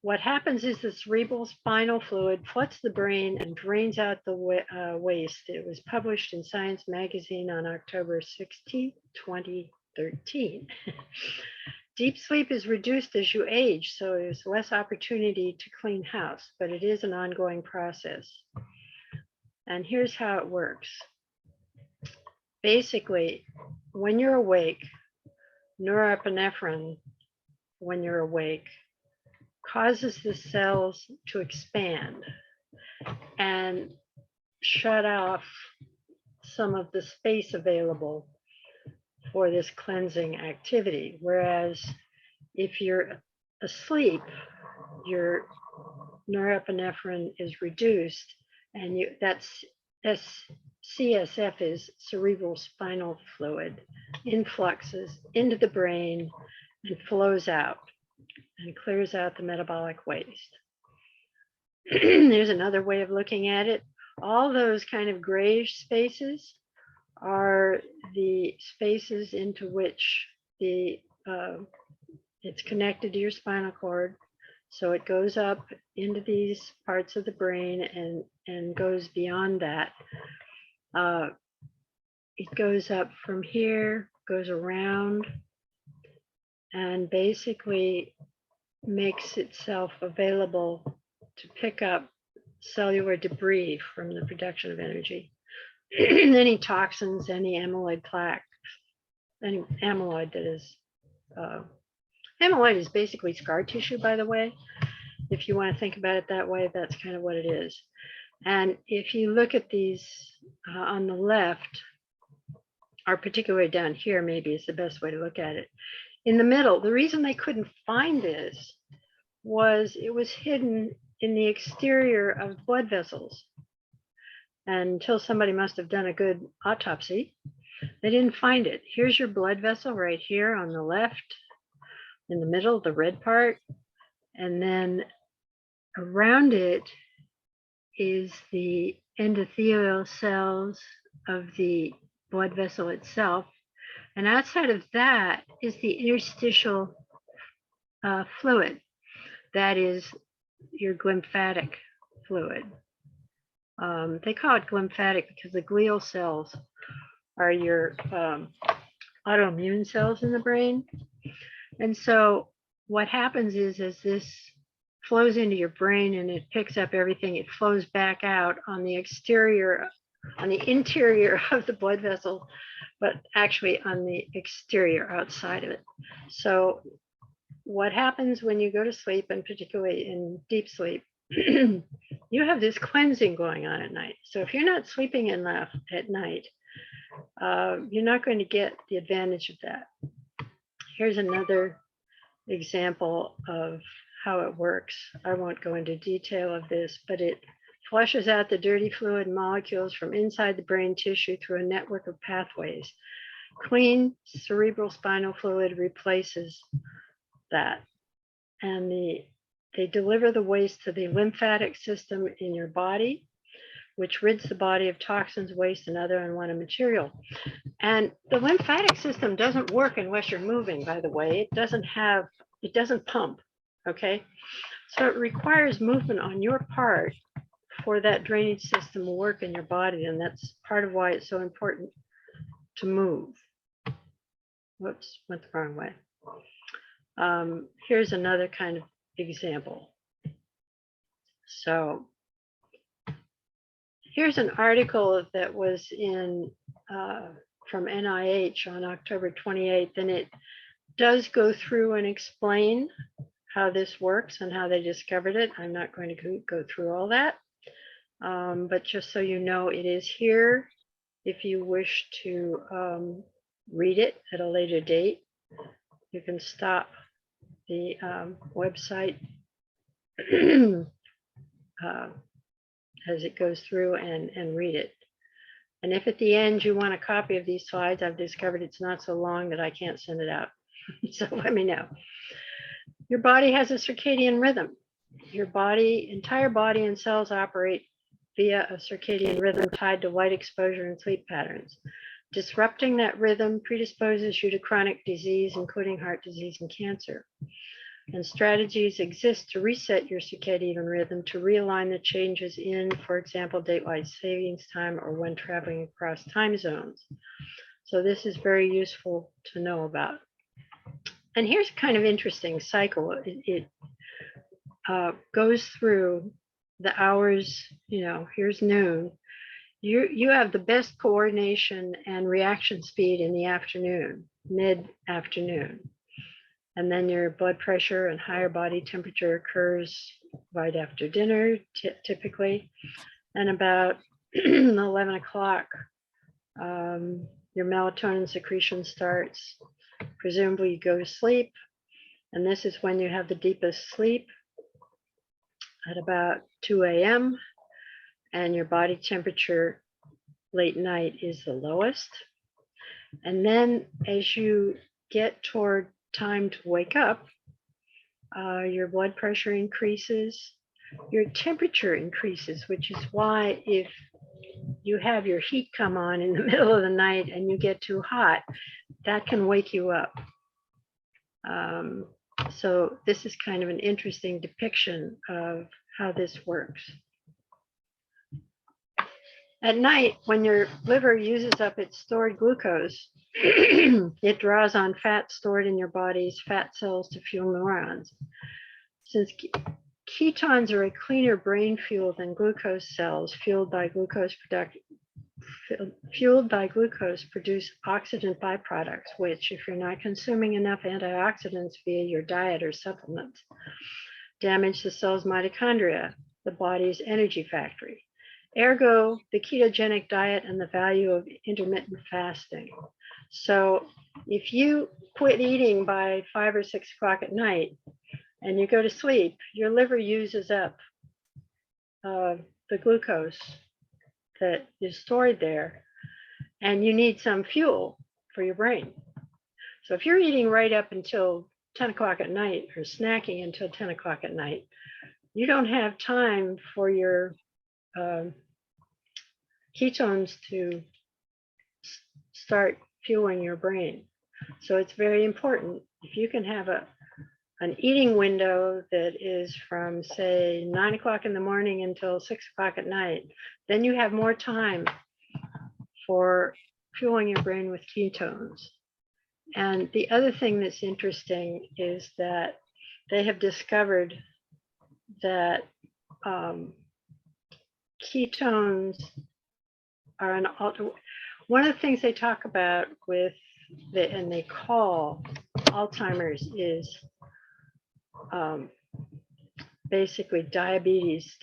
what happens is the cerebral spinal fluid floods the brain and drains out the waste. It was published in Science magazine on October 16, 2013. Deep sleep is reduced as you age, so there's less opportunity to clean house, but it is an ongoing process. And here's how it works. Basically, when you're awake, norepinephrine, when you're awake, causes the cells to expand and shut off some of the space available for this cleansing activity. Whereas if you're asleep, your norepinephrine is reduced, and that's CSF is cerebral spinal fluid, influxes into the brain and flows out and clears out the metabolic waste. There's another way of looking at it. All those kind of grayish spaces are the spaces into which it's connected to your spinal cord. So it goes up into these parts of the brain and goes beyond that. It goes up from here, goes around, and basically makes itself available to pick up cellular debris from the production of energy. Any toxins, any amyloid plaque, any amyloid that is, amyloid is basically scar tissue, by the way. If you want to think about it that way, that's kind of what it is. And if you look at these on the left, or particularly down here, maybe is the best way to look at it. In the middle, the reason they couldn't find this was it was hidden in the exterior of blood vessels. And until somebody must have done a good autopsy, they didn't find it. Here's your blood vessel right here on the left, in the middle, the red part. And then around it is the endothelial cells of the blood vessel itself. And outside of that is the interstitial fluid. That is your glymphatic fluid. They call it glymphatic because the glial cells are your autoimmune cells in the brain. And so what happens is as this flows into your brain and it picks up everything, it flows back out on the exterior, on the interior of the blood vessel, but actually on the exterior outside of it. So what happens when you go to sleep, and particularly in deep sleep, you have this cleansing going on at night. So if you're not sleeping enough at night, you're not going to get the advantage of that. Here's another example of how it works. I won't go into detail of this, but it flushes out the dirty fluid molecules from inside the brain tissue through a network of pathways. Clean cerebral spinal fluid replaces that. And they deliver the waste to the lymphatic system in your body, which rids the body of toxins, waste, and other unwanted material. And the lymphatic system doesn't work unless you're moving, by the way. It doesn't pump, okay? So it requires movement on your part for that drainage system to work in your body, and that's part of why it's so important to move. Whoops, went the wrong way. Here's another kind of example. So here's an article that was in from NIH on October 28th, and it does go through and explain how this works and how they discovered it. I'm not going to go through all that, but just so you know, it is here if you wish to read it at a later date. You can stop the website as it goes through and read it. And if at the end you want a copy of these slides, I've discovered it's not so long that I can't send it out. So let me know. Your body has a circadian rhythm. Your entire body and cells operate via a circadian rhythm tied to light exposure and sleep patterns. Disrupting that rhythm predisposes you to chronic disease, including heart disease and cancer. And strategies exist to reset your circadian rhythm, to realign the changes in, for example, daylight savings time or when traveling across time zones. So this is very useful to know about. And here's kind of interesting cycle. It goes through the hours, here's noon. You have the best coordination and reaction speed in the afternoon, mid-afternoon. And then your blood pressure and higher body temperature occurs right after dinner, typically. And about 11 o'clock, your melatonin secretion starts. Presumably you go to sleep. And this is when you have the deepest sleep at about 2 a.m. And your body temperature late night is the lowest. And then as you get toward time to wake up, your blood pressure increases, your temperature increases, which is why if you have your heat come on in the middle of the night and you get too hot, that can wake you up. So this is kind of an interesting depiction of how this works. At night, when your liver uses up its stored glucose, it draws on fat stored in your body's fat cells to fuel neurons. Since ketones are a cleaner brain fuel than glucose cells, fueled by glucose produce oxidant byproducts, which, if you're not consuming enough antioxidants via your diet or supplements, damage the cell's mitochondria, the body's energy factory. Ergo, the ketogenic diet and the value of intermittent fasting. So if you quit eating by 5 or 6 o'clock at night and you go to sleep, your liver uses up the glucose that is stored there, and you need some fuel for your brain. So if you're eating right up until 10 o'clock at night or snacking until 10 o'clock at night, you don't have time for your ketones to start fueling your brain. So it's very important. If you can have an eating window that is from, say, 9 o'clock in the morning until 6 o'clock at night, then you have more time for fueling your brain with ketones. And the other thing that's interesting is that they have discovered that ketones are one of the things they talk about with and they call Alzheimer's is basically diabetes,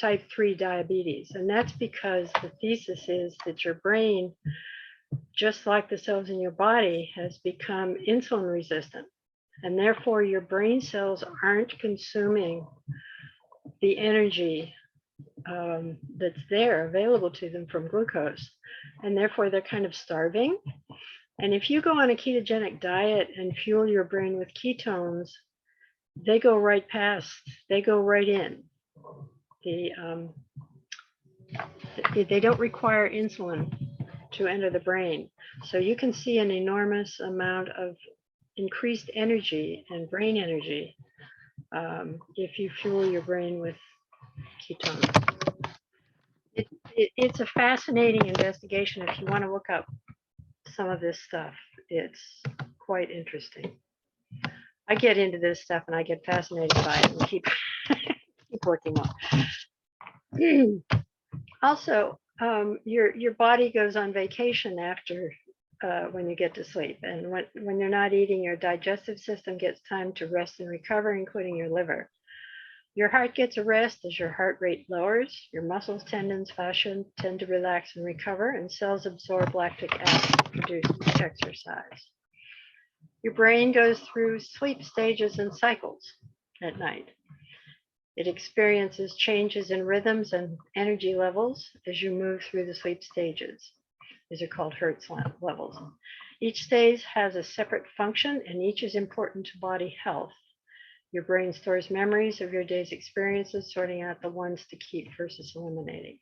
type 3 diabetes. And that's because the thesis is that your brain, just like the cells in your body, has become insulin resistant. And therefore your brain cells aren't consuming the energy that's there available to them from glucose. And therefore they're kind of starving. And if you go on a ketogenic diet and fuel your brain with ketones, they go right in. They don't require insulin to enter the brain. So you can see an enormous amount of increased energy and brain energy if you fuel your brain with ketones. It's a fascinating investigation. If you want to look up some of this stuff, it's quite interesting. I get into this stuff and I get fascinated by it and keep working on. Also, your body goes on vacation after when you get to sleep, and when you're not eating, your digestive system gets time to rest and recover, including your liver. Your heart gets a rest as your heart rate lowers. Your muscles, tendons, fascia tend to relax and recover, and cells absorb lactic acid produced with exercise. Your brain goes through sleep stages and cycles at night. It experiences changes in rhythms and energy levels as you move through the sleep stages. These are called Hertz levels. Each stage has a separate function, and each is important to body health. Your brain stores memories of your day's experiences, sorting out the ones to keep versus eliminating.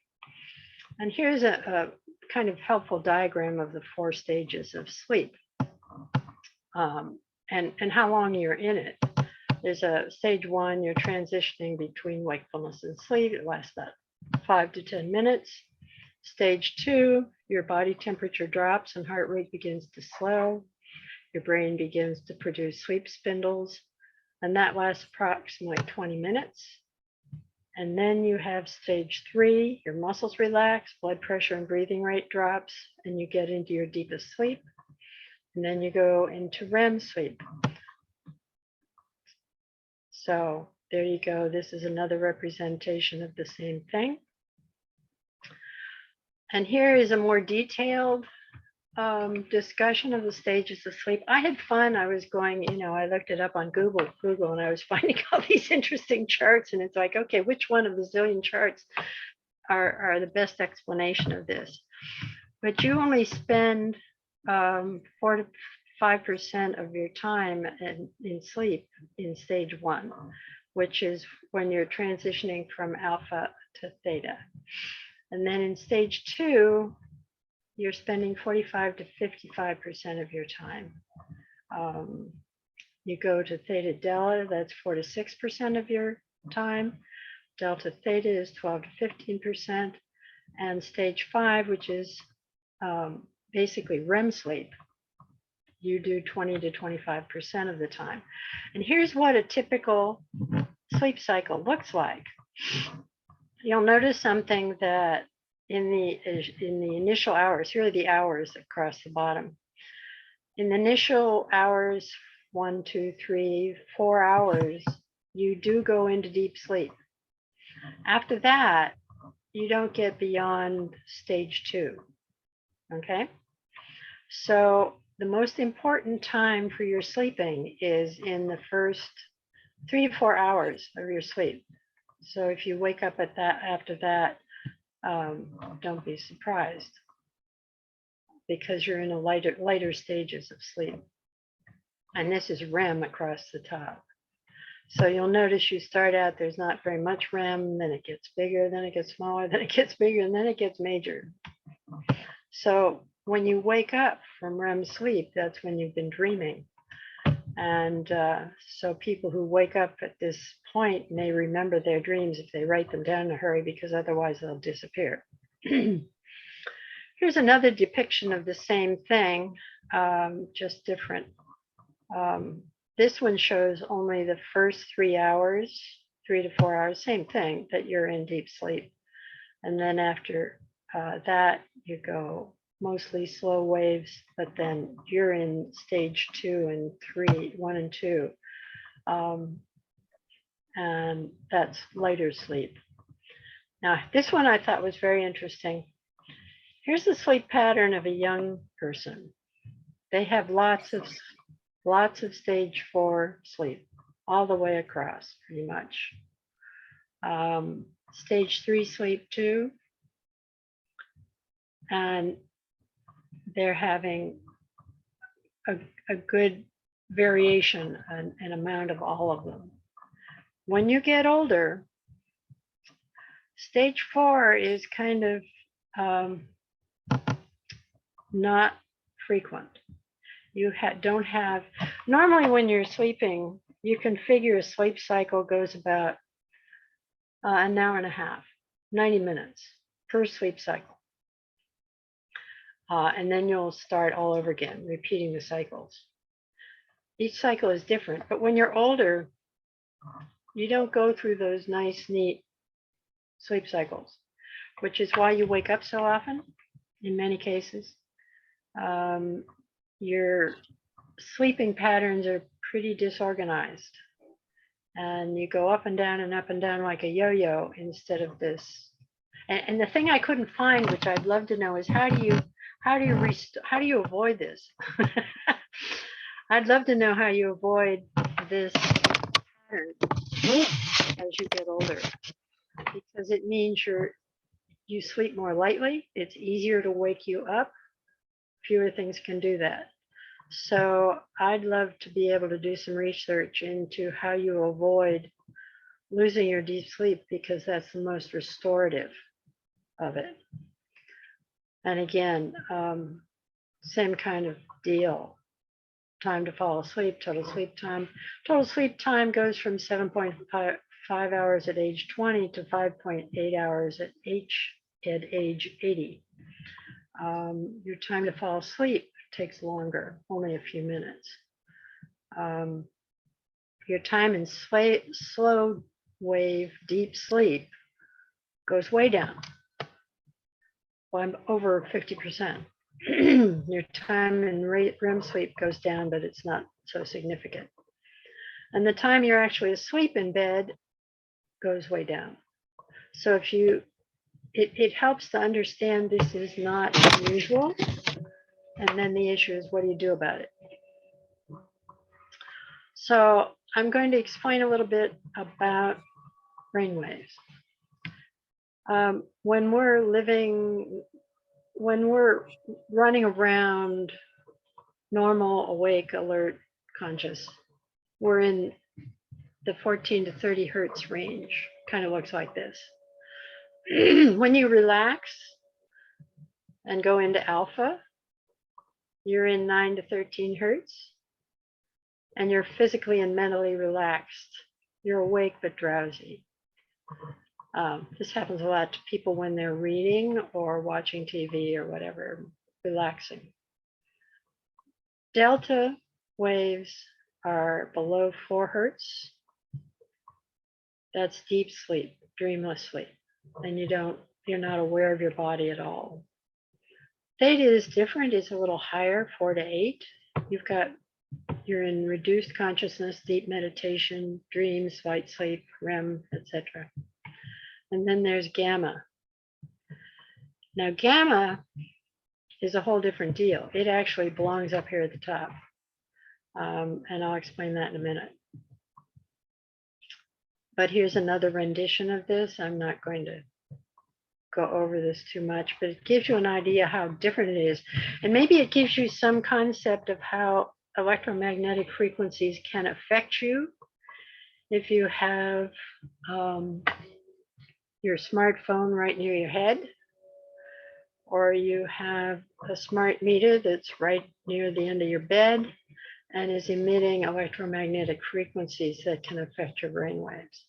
And here's a kind of helpful diagram of the 4 stages of sleep and how long you're in it. There's a stage 1, you're transitioning between wakefulness and sleep. It lasts about 5 to 10 minutes. Stage 2, your body temperature drops and heart rate begins to slow. Your brain begins to produce sleep spindles, and that lasts approximately 20 minutes. And then you have stage 3, your muscles relax, blood pressure and breathing rate drops, and you get into your deepest sleep. And then you go into REM sleep. So there you go. This is another representation of the same thing. And here is a more detailed discussion of the stages of sleep. I had fun. I was going, I looked it up on Google, and I was finding all these interesting charts. And it's like, okay, which one of the zillion charts are the best explanation of this? But you only spend 4 to 5% of your time in sleep in stage 1, which is when you're transitioning from alpha to theta. And then in stage 2, you're spending 45 to 55% of your time. You go to theta delta, that's 4 to 6% of your time. Delta theta is 12 to 15%. And stage 5, which is basically REM sleep, you do 20 to 25% of the time. And here's what a typical sleep cycle looks like. You'll notice something that in the initial hours, here are the hours across the bottom. In the initial hours, 1, 2, 3, 4 hours, you do go into deep sleep. After that, you don't get beyond stage 2, okay? So the most important time for your sleeping is in the first 3 to 4 hours of your sleep. So if you wake up at that after that, don't be surprised, because you're in the lighter stages of sleep. And this is REM across the top. So you'll notice you start out, there's not very much REM, then it gets bigger, then it gets smaller, then it gets bigger, and then it gets major. So when you wake up from REM sleep, that's when you've been dreaming. And so people who wake up at this point may remember their dreams if they write them down in a hurry, because otherwise they'll disappear. Here's another depiction of the same thing, just different. This one shows only the first 3 hours, 3 to 4 hours, same thing, that you're in deep sleep. And then after that, you go mostly slow waves, but then you're in stage 2 and 3, 1 and 2. And that's lighter sleep. Now, this one I thought was very interesting. Here's the sleep pattern of a young person. They have lots of stage 4 sleep, all the way across, pretty much. Stage 3 sleep too. And they're having a good variation and amount of all of them. When you get older, stage 4 is kind of not frequent. You don't have, normally when you're sleeping, you can figure a sleep cycle goes about an hour and a half, 90 minutes per sleep cycle. And then you'll start all over again, repeating the cycles. Each cycle is different, but when you're older, you don't go through those nice, neat sleep cycles, which is why you wake up so often in many cases. Your sleeping patterns are pretty disorganized, and you go up and down like a yo-yo instead of this. And the thing I couldn't find, which I'd love to know, is how do you avoid this? I'd love to know how you avoid this pattern as you get older, because it means you sleep more lightly. It's easier to wake you up. Fewer things can do that. So I'd love to be able to do some research into how you avoid losing your deep sleep, because that's the most restorative of it. And again, same kind of deal. time to fall asleep, total sleep time. Total sleep time goes from 7.5 hours at age 20 to 5.8 hours at age 80. Your time to fall asleep takes longer, only a few minutes. Your time in slow wave deep sleep goes way down, over 50%. Your time in REM sleep goes down, but it's not so significant. And the time you're actually asleep in bed goes way down. So if it helps to understand this is not unusual. And then the issue is, what do you do about it? So I'm going to explain a little bit about brainwaves. When we're running around normal, awake, alert, conscious, we're in the 14 to 30 hertz range. Kind of looks like this. When you relax and go into alpha, you're in 9 to 13 hertz, and you're physically and mentally relaxed. You're awake but drowsy. This happens a lot to people when they're reading or watching TV or whatever, relaxing. Delta waves are below 4 hertz. That's deep sleep, dreamless sleep, and you're not aware of your body at all. Theta is different. It's a little higher, 4 to 8. You're in reduced consciousness, deep meditation, dreams, light sleep, REM, etc. And then there's gamma. Now, gamma is a whole different deal. It actually belongs up here at the top. And I'll explain that in a minute. But here's another rendition of this. I'm not going to go over this too much, but it gives you an idea how different it is. And maybe it gives you some concept of how electromagnetic frequencies can affect you. If you have your smartphone right near your head, or you have a smart meter that's right near the end of your bed and is emitting electromagnetic frequencies that can affect your brain waves.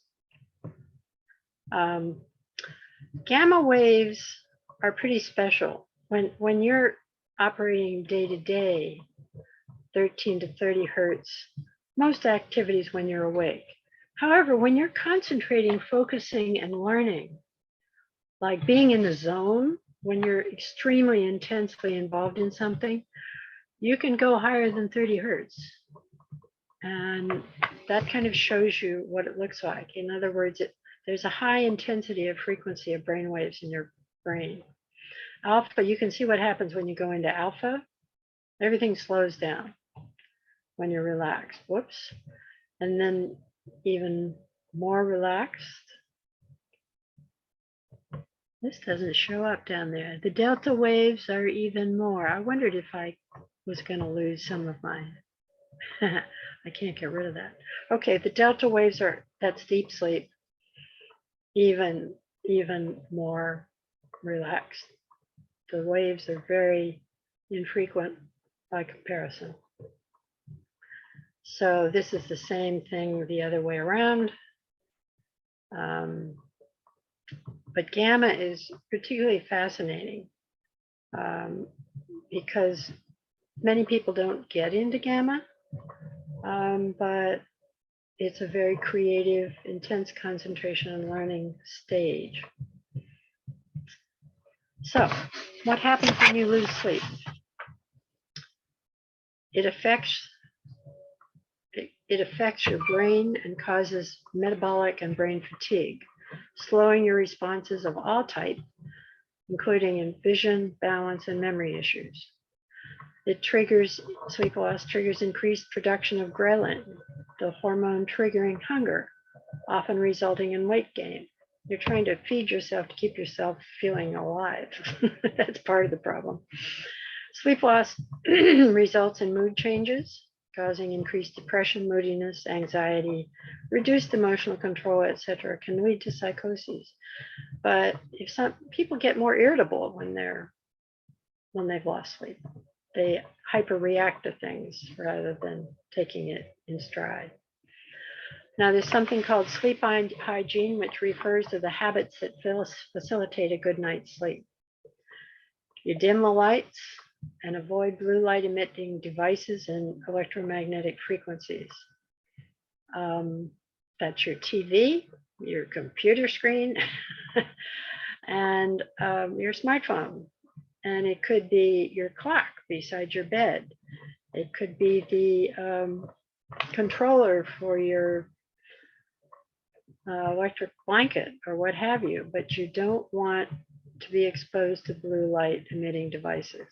Gamma waves are pretty special. When you're operating day to day, 13 to 30 hertz, most activities when you're awake. However, when you're concentrating, focusing, and learning, like being in the zone, when you're extremely intensely involved in something, you can go higher than 30 hertz. And that kind of shows you what it looks like. In other words, there's a high intensity of frequency of brain waves in your brain. Alpha, you can see what happens when you go into alpha. Everything slows down when you're relaxed. Whoops. And then even more relaxed. This doesn't show up down there. The delta waves are even more. I wondered if I was going to lose some of mine. I can't get rid of that. Okay, the delta waves that's deep sleep, even more relaxed. The waves are very infrequent by comparison. So this is the same thing the other way around. But gamma is particularly fascinating because many people don't get into gamma, but it's a very creative, intense concentration and learning stage. So what happens when you lose sleep? It affects your brain and causes metabolic and brain fatigue, slowing your responses of all type, including in vision, balance, and memory issues. Sleep loss triggers increased production of ghrelin, the hormone triggering hunger, often resulting in weight gain. You're trying to feed yourself to keep yourself feeling alive. That's part of the problem. Sleep loss results in mood changes, causing increased depression, moodiness, anxiety, reduced emotional control, etc., can lead to psychoses. But if some people get more irritable when they've lost sleep. they hyper-react to things rather than taking it in stride. Now, there's something called sleep hygiene, which refers to the habits that facilitate a good night's sleep. You dim the lights and avoid blue light emitting devices and electromagnetic frequencies. That's your TV, your computer screen, and your smartphone. And it could be your clock beside your bed. It could be the controller for your electric blanket or what have you, but you don't want to be exposed to blue light emitting devices.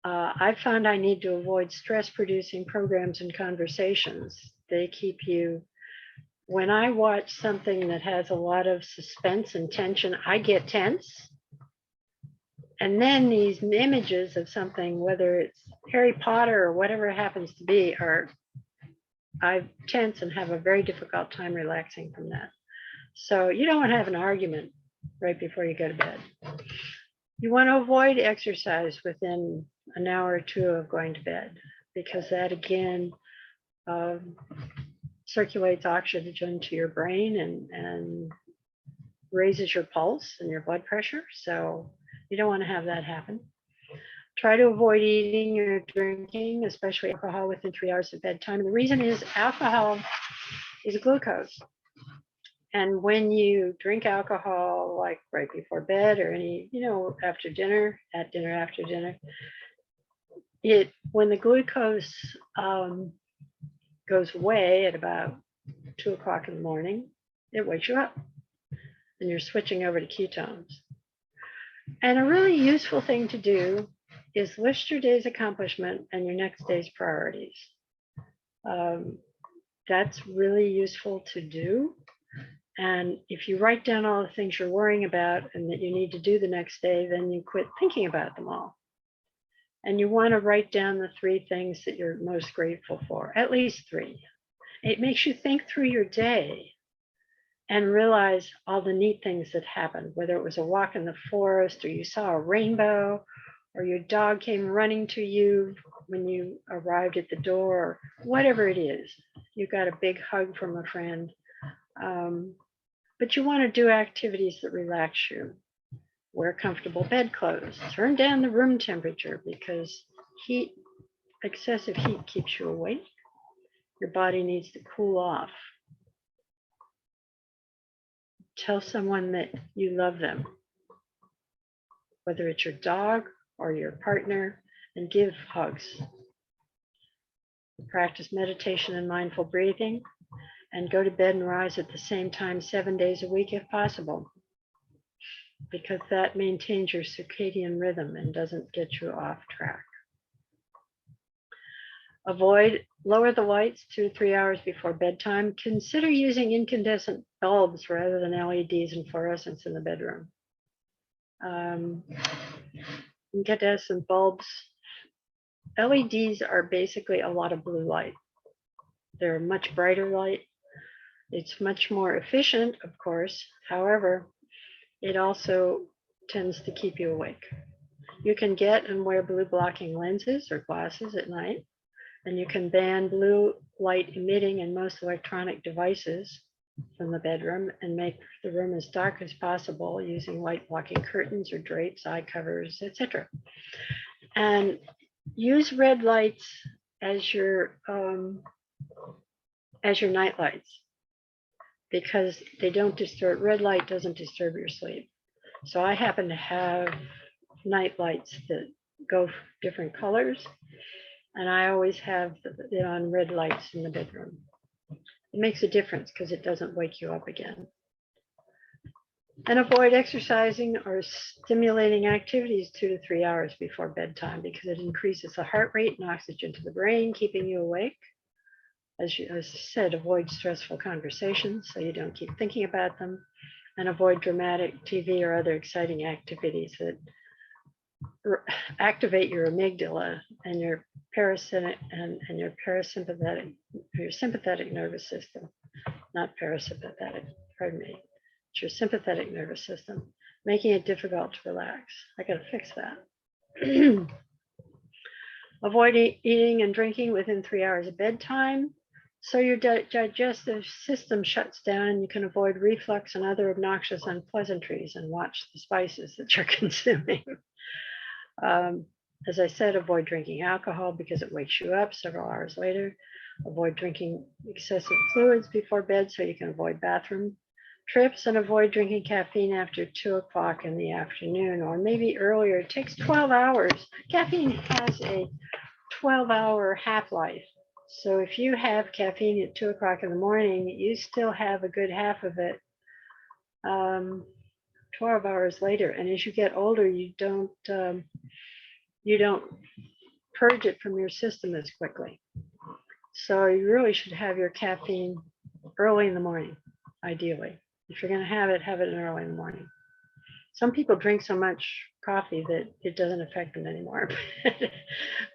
I found I need to avoid stress producing programs and conversations. They keep you, when I watch something that has a lot of suspense and tension, I get tense. And then these images of something, whether it's Harry Potter or whatever it happens to be, I tense and have a very difficult time relaxing from that. So you don't want to have an argument right before you go to bed. You want to avoid exercise within an hour or two of going to bed, because that again circulates oxygen to your brain and raises your pulse and your blood pressure. So you don't want to have that happen. Try to avoid eating or drinking, especially alcohol, within 3 hours of bedtime. And the reason is alcohol is glucose. And when you drink alcohol, like right before bed or any, after dinner, at dinner, after dinner, when the glucose goes away at about 2 o'clock in the morning, it wakes you up and you're switching over to ketones. And a really useful thing to do is list your day's accomplishment and your next day's priorities. That's really useful to do. And if you write down all the things you're worrying about and that you need to do the next day, then you quit thinking about them all. And you want to write down the 3 things that you're most grateful for, at least 3. It makes you think through your day and realize all the neat things that happened, whether it was a walk in the forest or you saw a rainbow or your dog came running to you when you arrived at the door, or whatever it is. You got a big hug from a friend. But you want to do activities that relax you. Wear comfortable bedclothes. Turn down the room temperature, because excessive heat keeps you awake. Your body needs to cool off. Tell someone that you love them, whether it's your dog or your partner, and give hugs. Practice meditation and mindful breathing, and go to bed and rise at the same time 7 days a week if possible, because that maintains your circadian rhythm and doesn't get you off track. Lower the lights 2 to 3 hours before bedtime. Consider using incandescent bulbs rather than LEDs and fluorescents in the bedroom. Incandescent bulbs, LEDs are basically a lot of blue light. They're much brighter light. It's much more efficient, of course. However, it also tends to keep you awake. You can get and wear blue blocking lenses or glasses at night, and you can ban blue light emitting in most electronic devices from the bedroom and make the room as dark as possible using light blocking curtains or drapes, eye covers, etc. And use red lights as your night lights, because they don't disturb. Red light doesn't disturb your sleep. So I happen to have night lights that go different colors, and I always have it on red lights in the bedroom. It makes a difference because it doesn't wake you up again. And avoid exercising or stimulating activities 2 to 3 hours before bedtime, because it increases the heart rate and oxygen to the brain, keeping you awake. As I said, avoid stressful conversations so you don't keep thinking about them, and avoid dramatic TV or other exciting activities that activate your amygdala and your sympathetic nervous system, not parasympathetic, pardon me. It's your sympathetic nervous system, making it difficult to relax. I got to fix that. Avoid eating and drinking within 3 hours of bedtime, so your digestive system shuts down and you can avoid reflux and other obnoxious unpleasantries, and watch the spices that you're consuming. As I said, avoid drinking alcohol because it wakes you up several hours later. Avoid drinking excessive fluids before bed so you can avoid bathroom trips, and avoid drinking caffeine after 2 o'clock in the afternoon, or maybe earlier. It takes 12 hours. Caffeine has a 12-hour half-life. So if you have caffeine at 2 o'clock in the morning, you still have a good half of it 12 hours later. And as you get older, you don't purge it from your system as quickly. So you really should have your caffeine early in the morning, ideally. If you're going to have it early in the morning. Some people drink so much coffee that it doesn't affect them anymore.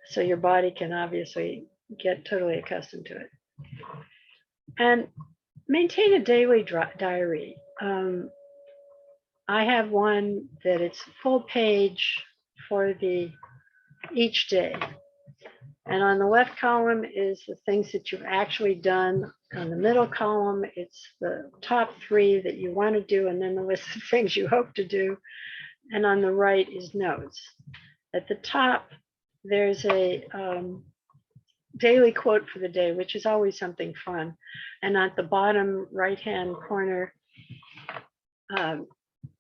So your body can obviously get totally accustomed to it. And maintain a daily diary. I have one that it's full page for each day. And on the left column is the things that you've actually done. On the middle column, it's the top 3 that you want to do, and then the list of things you hope to do. And on the right is notes. At the top, there's a daily quote for the day, which is always something fun. And at the bottom right-hand corner,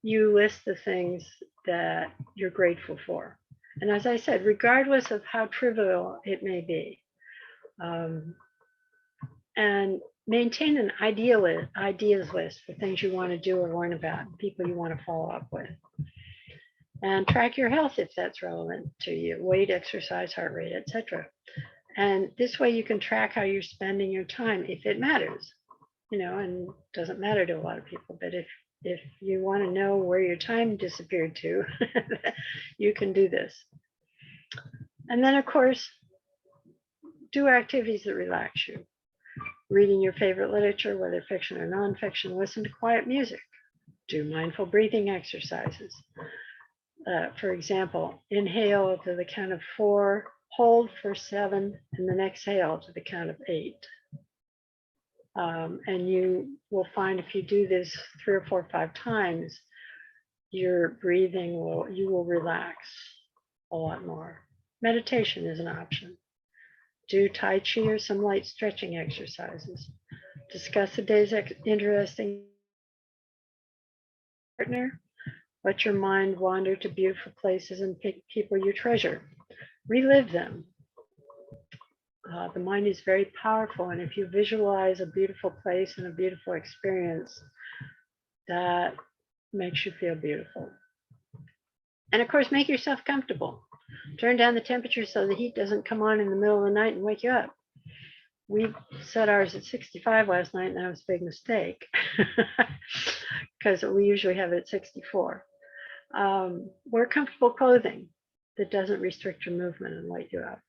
you list the things that you're grateful for. And as I said, regardless of how trivial it may be, and maintain an ideas list for things you want to do or learn about, people you want to follow up with. And track your health if that's relevant to you, weight, exercise, heart rate, etc. And this way you can track how you're spending your time if it matters, and it doesn't matter to a lot of people, but if you want to know where your time disappeared to, you can do this. And then, of course, do activities that relax you. Reading your favorite literature, whether fiction or nonfiction, listen to quiet music, do mindful breathing exercises. For example, inhale to the count of 4, hold for 7, and then exhale to the count of 8. And you will find if you do this 3 or 4 or 5 times, your breathing you will relax a lot more. Meditation is an option. Do Tai Chi or some light stretching exercises. Discuss the day's interesting partner. Let your mind wander to beautiful places and pick people you treasure. Relive them. The mind is very powerful, and if you visualize a beautiful place and a beautiful experience, that makes you feel beautiful. And of course, make yourself comfortable. Turn down the temperature so the heat doesn't come on in the middle of the night and wake you up. We set ours at 65 last night, and that was a big mistake because we usually have it at 64. Wear comfortable clothing that doesn't restrict your movement and wake you up.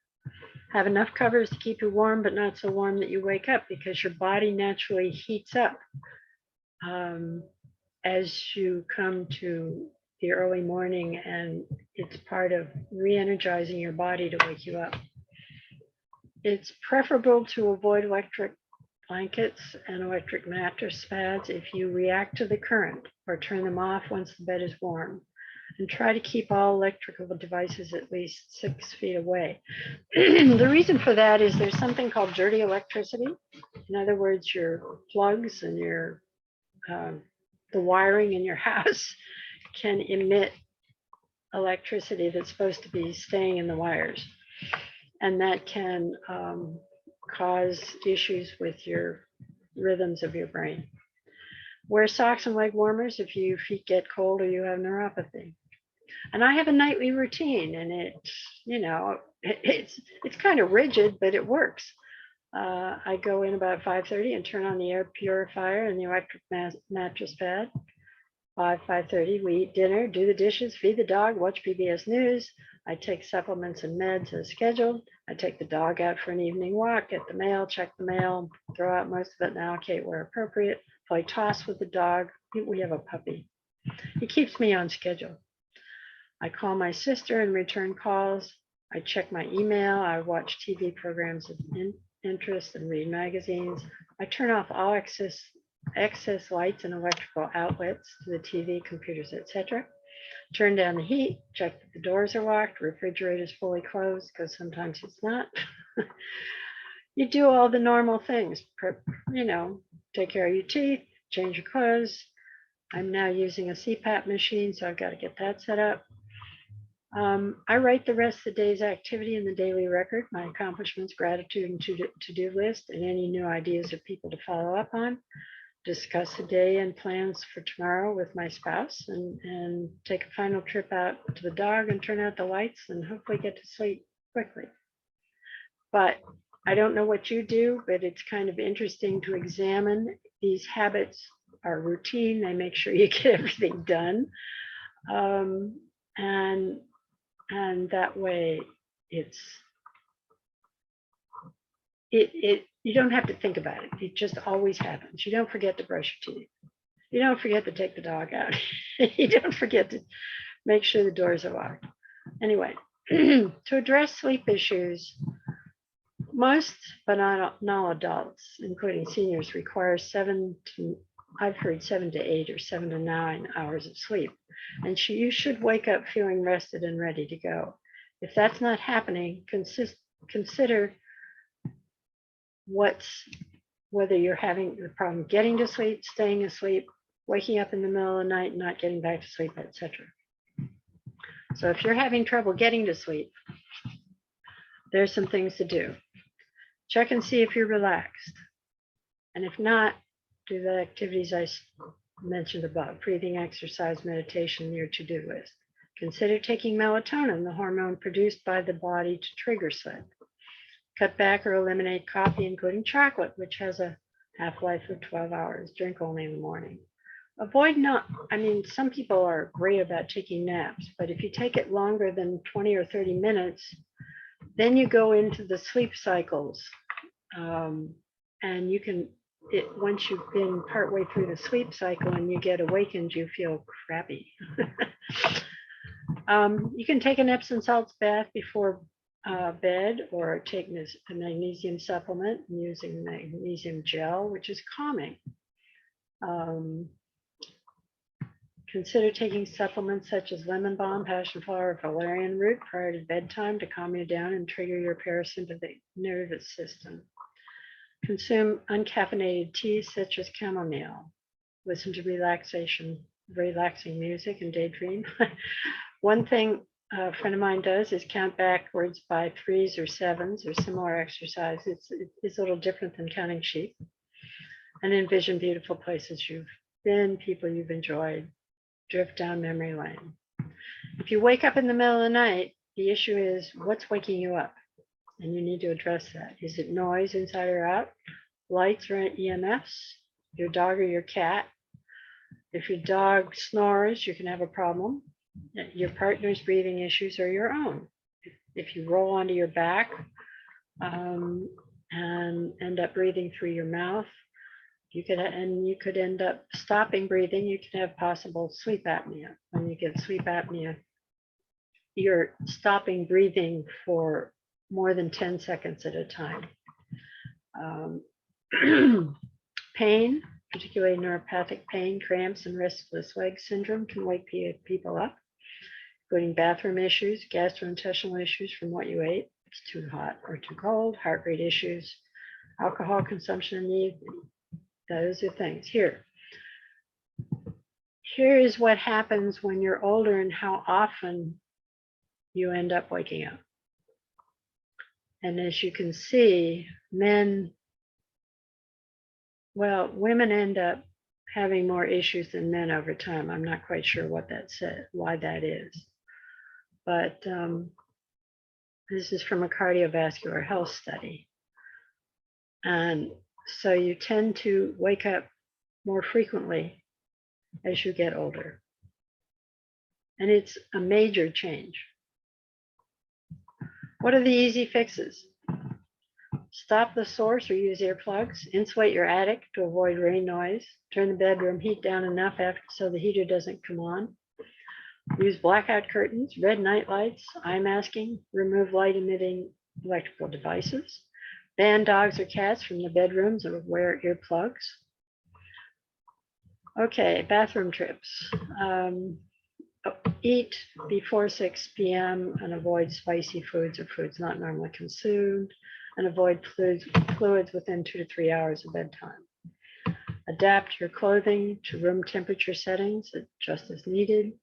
Have enough covers to keep you warm, but not so warm that you wake up, because your body naturally heats up as you come to the early morning, and it's part of re-energizing your body to wake you up. It's preferable to avoid electric blankets and electric mattress pads if you react to the current, or turn them off once the bed is warm. And try to keep all electrical devices at least 6 feet away. The reason for that is there's something called dirty electricity. In other words, your plugs and your the wiring in your house can emit electricity that's supposed to be staying in the wires. And that can cause issues with your rhythms of your brain. Wear socks and leg warmers if your feet get cold or you have neuropathy. And I have a nightly routine, and it's kind of rigid, but it works. I go in about 5:30 and turn on the air purifier and the electric mattress pad. 5:30, we eat dinner, do the dishes, feed the dog, watch PBS News. I take supplements and meds as scheduled. I take the dog out for an evening walk, get the mail, check the mail, throw out most of it and allocate where appropriate. Play toss with the dog. We have a puppy. He keeps me on schedule. I call my sister and return calls. I check my email. I watch TV programs of interest and read magazines. I turn off all excess lights and electrical outlets to the TV, computers, etc. Turn down the heat, check that the doors are locked, refrigerator is fully closed, because sometimes it's not. You do all the normal things, take care of your teeth, change your clothes. I'm now using a CPAP machine, so I've got to get that set up. I write the rest of the day's activity in the daily record, my accomplishments, gratitude, and to-do list, and any new ideas or people to follow up on. Discuss the day and plans for tomorrow with my spouse, and take a final trip out to the dog and turn out the lights and hopefully get to sleep quickly. But I don't know what you do, but it's kind of interesting to examine. These habits are routine. They make sure you get everything done. And that way you don't have to think about it. It just always happens. You don't forget to brush your teeth. You don't forget to take the dog out. You don't forget to make sure the doors are locked. Anyway, to address sleep issues, most, but not all adults, including seniors, require 7 to 8 or 7 to 9 hours of sleep. And you should wake up feeling rested and ready to go. If that's not happening, consider whether you're having the problem getting to sleep, staying asleep, waking up in the middle of the night, not getting back to sleep, etc. So if you're having trouble getting to sleep, there's some things to do. Check and see if you're relaxed. And if not, do the activities I mentioned above: breathing, exercise, meditation, your to-do list. Consider taking melatonin, the hormone produced by the body to trigger sleep. Cut back or eliminate coffee, including chocolate, which has a half-life of 12 hours. Drink only in the morning. Some people are great about taking naps, but if you take it longer than 20 or 30 minutes, then you go into the sleep cycles. And you can, once you've been partway through the sleep cycle and you get awakened, you feel crappy. You can take an Epsom salts bath before bed, or take a magnesium supplement using magnesium gel, which is calming. Consider taking supplements such as lemon balm, passion flower, or valerian root prior to bedtime to calm you down and trigger your parasympathetic nervous system. Consume uncaffeinated teas such as chamomile. Listen to relaxing music and daydream. One thing a friend of mine does is count backwards by 3s or 7s or similar exercise. It's a little different than counting sheep. And envision beautiful places you've been, people you've enjoyed. Drift down memory lane. If you wake up in the middle of the night, the issue is what's waking you up? And you need to address that. Is it noise inside or out? Lights or EMFs? Your dog or your cat? If your dog snores, you can have a problem. Your partner's breathing issues or your own. If you roll onto your back and end up breathing through your mouth, you could end up stopping breathing. You can have possible sleep apnea. When you get sleep apnea, you're stopping breathing for more than 10 seconds at a time. Pain, particularly neuropathic pain, cramps, and restless leg syndrome can wake people up, including bathroom issues, gastrointestinal issues from what you ate, it's too hot or too cold, heart rate issues, alcohol consumption in the evening. Those are things. Here is what happens when you're older and how often you end up waking up. And as you can see, women end up having more issues than men over time. I'm not quite sure why that is. But this is from a cardiovascular health study. And so you tend to wake up more frequently as you get older. And it's a major change. What are the easy fixes? Stop the source or use earplugs. Insulate your attic to avoid rain noise. Turn the bedroom heat down enough so the heater doesn't come on. Use blackout curtains, red night lights, eye masking, remove light emitting electrical devices, ban dogs or cats from the bedrooms or wear earplugs. Okay, bathroom trips. Eat before 6 p.m. and avoid spicy foods or foods not normally consumed, and avoid fluids within 2 to 3 hours of bedtime. Adapt your clothing to room temperature settings just as needed.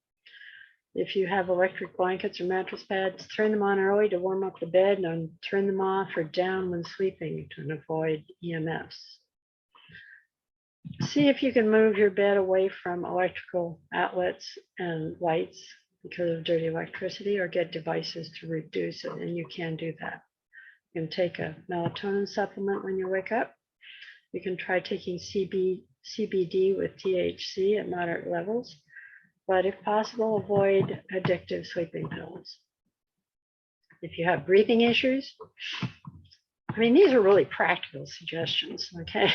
If you have electric blankets or mattress pads, turn them on early to warm up the bed and turn them off or down when sleeping to avoid EMFs. See if you can move your bed away from electrical outlets and lights because of dirty electricity, or get devices to reduce it, and you can do that. You can take a melatonin supplement when you wake up. You can try taking CBD with THC at moderate levels, but if possible, avoid addictive sleeping pills. If you have breathing issues, I mean, these are really practical suggestions, okay?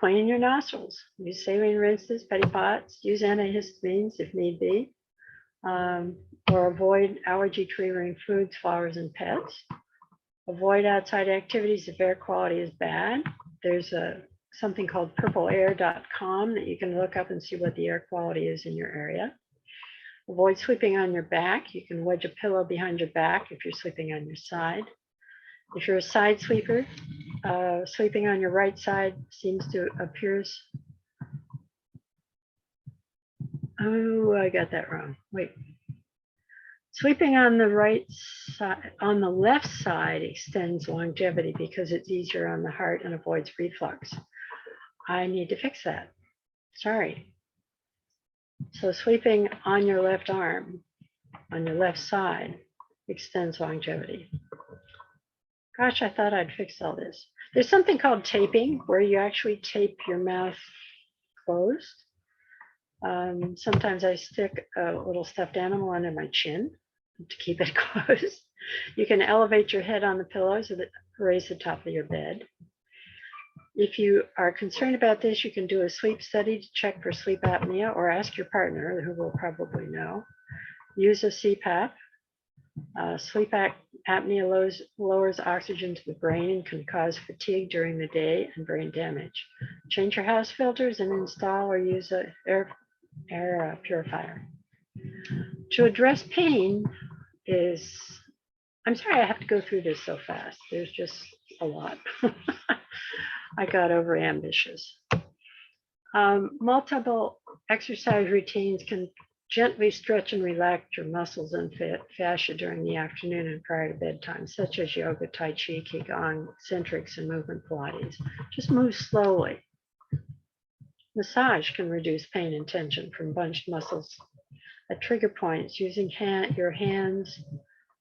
Clean your nostrils, use saline rinses, petty pots, use antihistamines if need be, or avoid allergy triggering foods, flowers, and pets. Avoid outside activities if air quality is bad. There's something called purpleair.com that you can look up and see what the air quality is in your area. Avoid sleeping on your back. You can wedge a pillow behind your back if you're sleeping on your side. If you're a side sleeper, sleeping on your right side appears. Oh, I got that wrong. Wait. Sleeping on the right side, on the left side extends longevity because it's easier on the heart and avoids reflux. I need to fix that. Sorry. So sleeping on your left arm, on your left side, extends longevity. Gosh, I thought I'd fix all this. There's something called taping, where you actually tape your mouth closed. Sometimes I stick a little stuffed animal under my chin to keep it closed. You can elevate your head on the pillows or raise the top of your bed. If you are concerned about this, you can do a sleep study to check for sleep apnea, or ask your partner, who will probably know. Use a CPAP. Sleep apnea lowers oxygen to the brain and can cause fatigue during the day and brain damage. Change your house filters and install or use an air purifier. To address pain is, I'm sorry I have to go through this so fast. There's just a lot. I got over ambitious. Multiple exercise routines can gently stretch and relax your muscles and fascia during the afternoon and prior to bedtime, such as yoga, tai chi, qigong, eccentrics, and movement Pilates. Just move slowly. Massage can reduce pain and tension from bunched muscles at trigger points using your hands,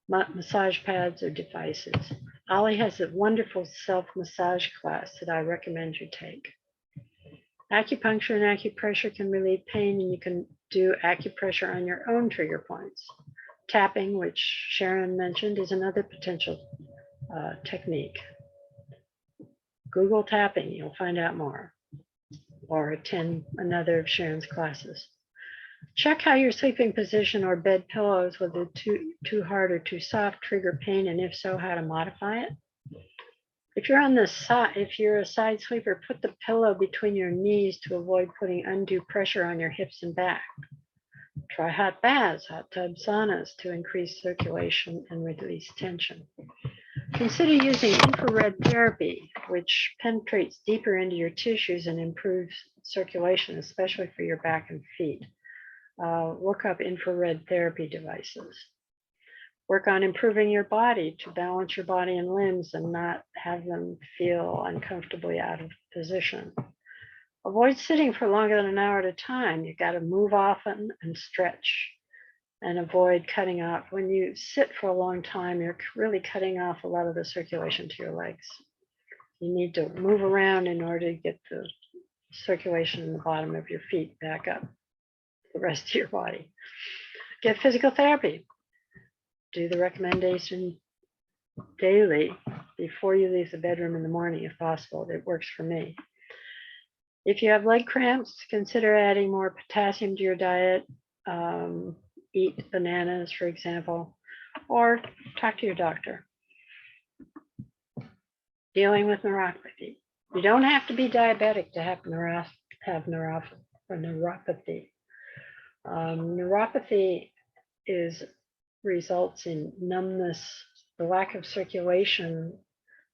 massage pads, or devices. OLLI has a wonderful self-massage class that I recommend you take. Acupuncture and acupressure can relieve pain, and you can do acupressure on your own trigger points. Tapping, which Sharon mentioned, is another potential technique. Google tapping, you'll find out more, or attend another of Sharon's classes. Check how your sleeping position or bed pillows, whether too hard or too soft, trigger pain, and if so, how to modify it. If you're a side sleeper, put the pillow between your knees to avoid putting undue pressure on your hips and back. Try hot baths, hot tub saunas to increase circulation and release tension. Consider using infrared therapy, which penetrates deeper into your tissues and improves circulation, especially for your back and feet. Look up infrared therapy devices. Work on improving your body to balance your body and limbs and not have them feel uncomfortably out of position. Avoid sitting for longer than an hour at a time. You've got to move often and stretch, and avoid cutting off. When you sit for a long time, you're really cutting off a lot of the circulation to your legs. You need to move around in order to get the circulation in the bottom of your feet back up, the rest of your body. Get physical therapy. Do the recommendation daily before you leave the bedroom in the morning, if possible. It works for me. If you have leg cramps, consider adding more potassium to your diet. Eat bananas, for example, or talk to your doctor. Dealing with neuropathy. You don't have to be diabetic to have neuropathy. Neuropathy results in numbness, the lack of circulation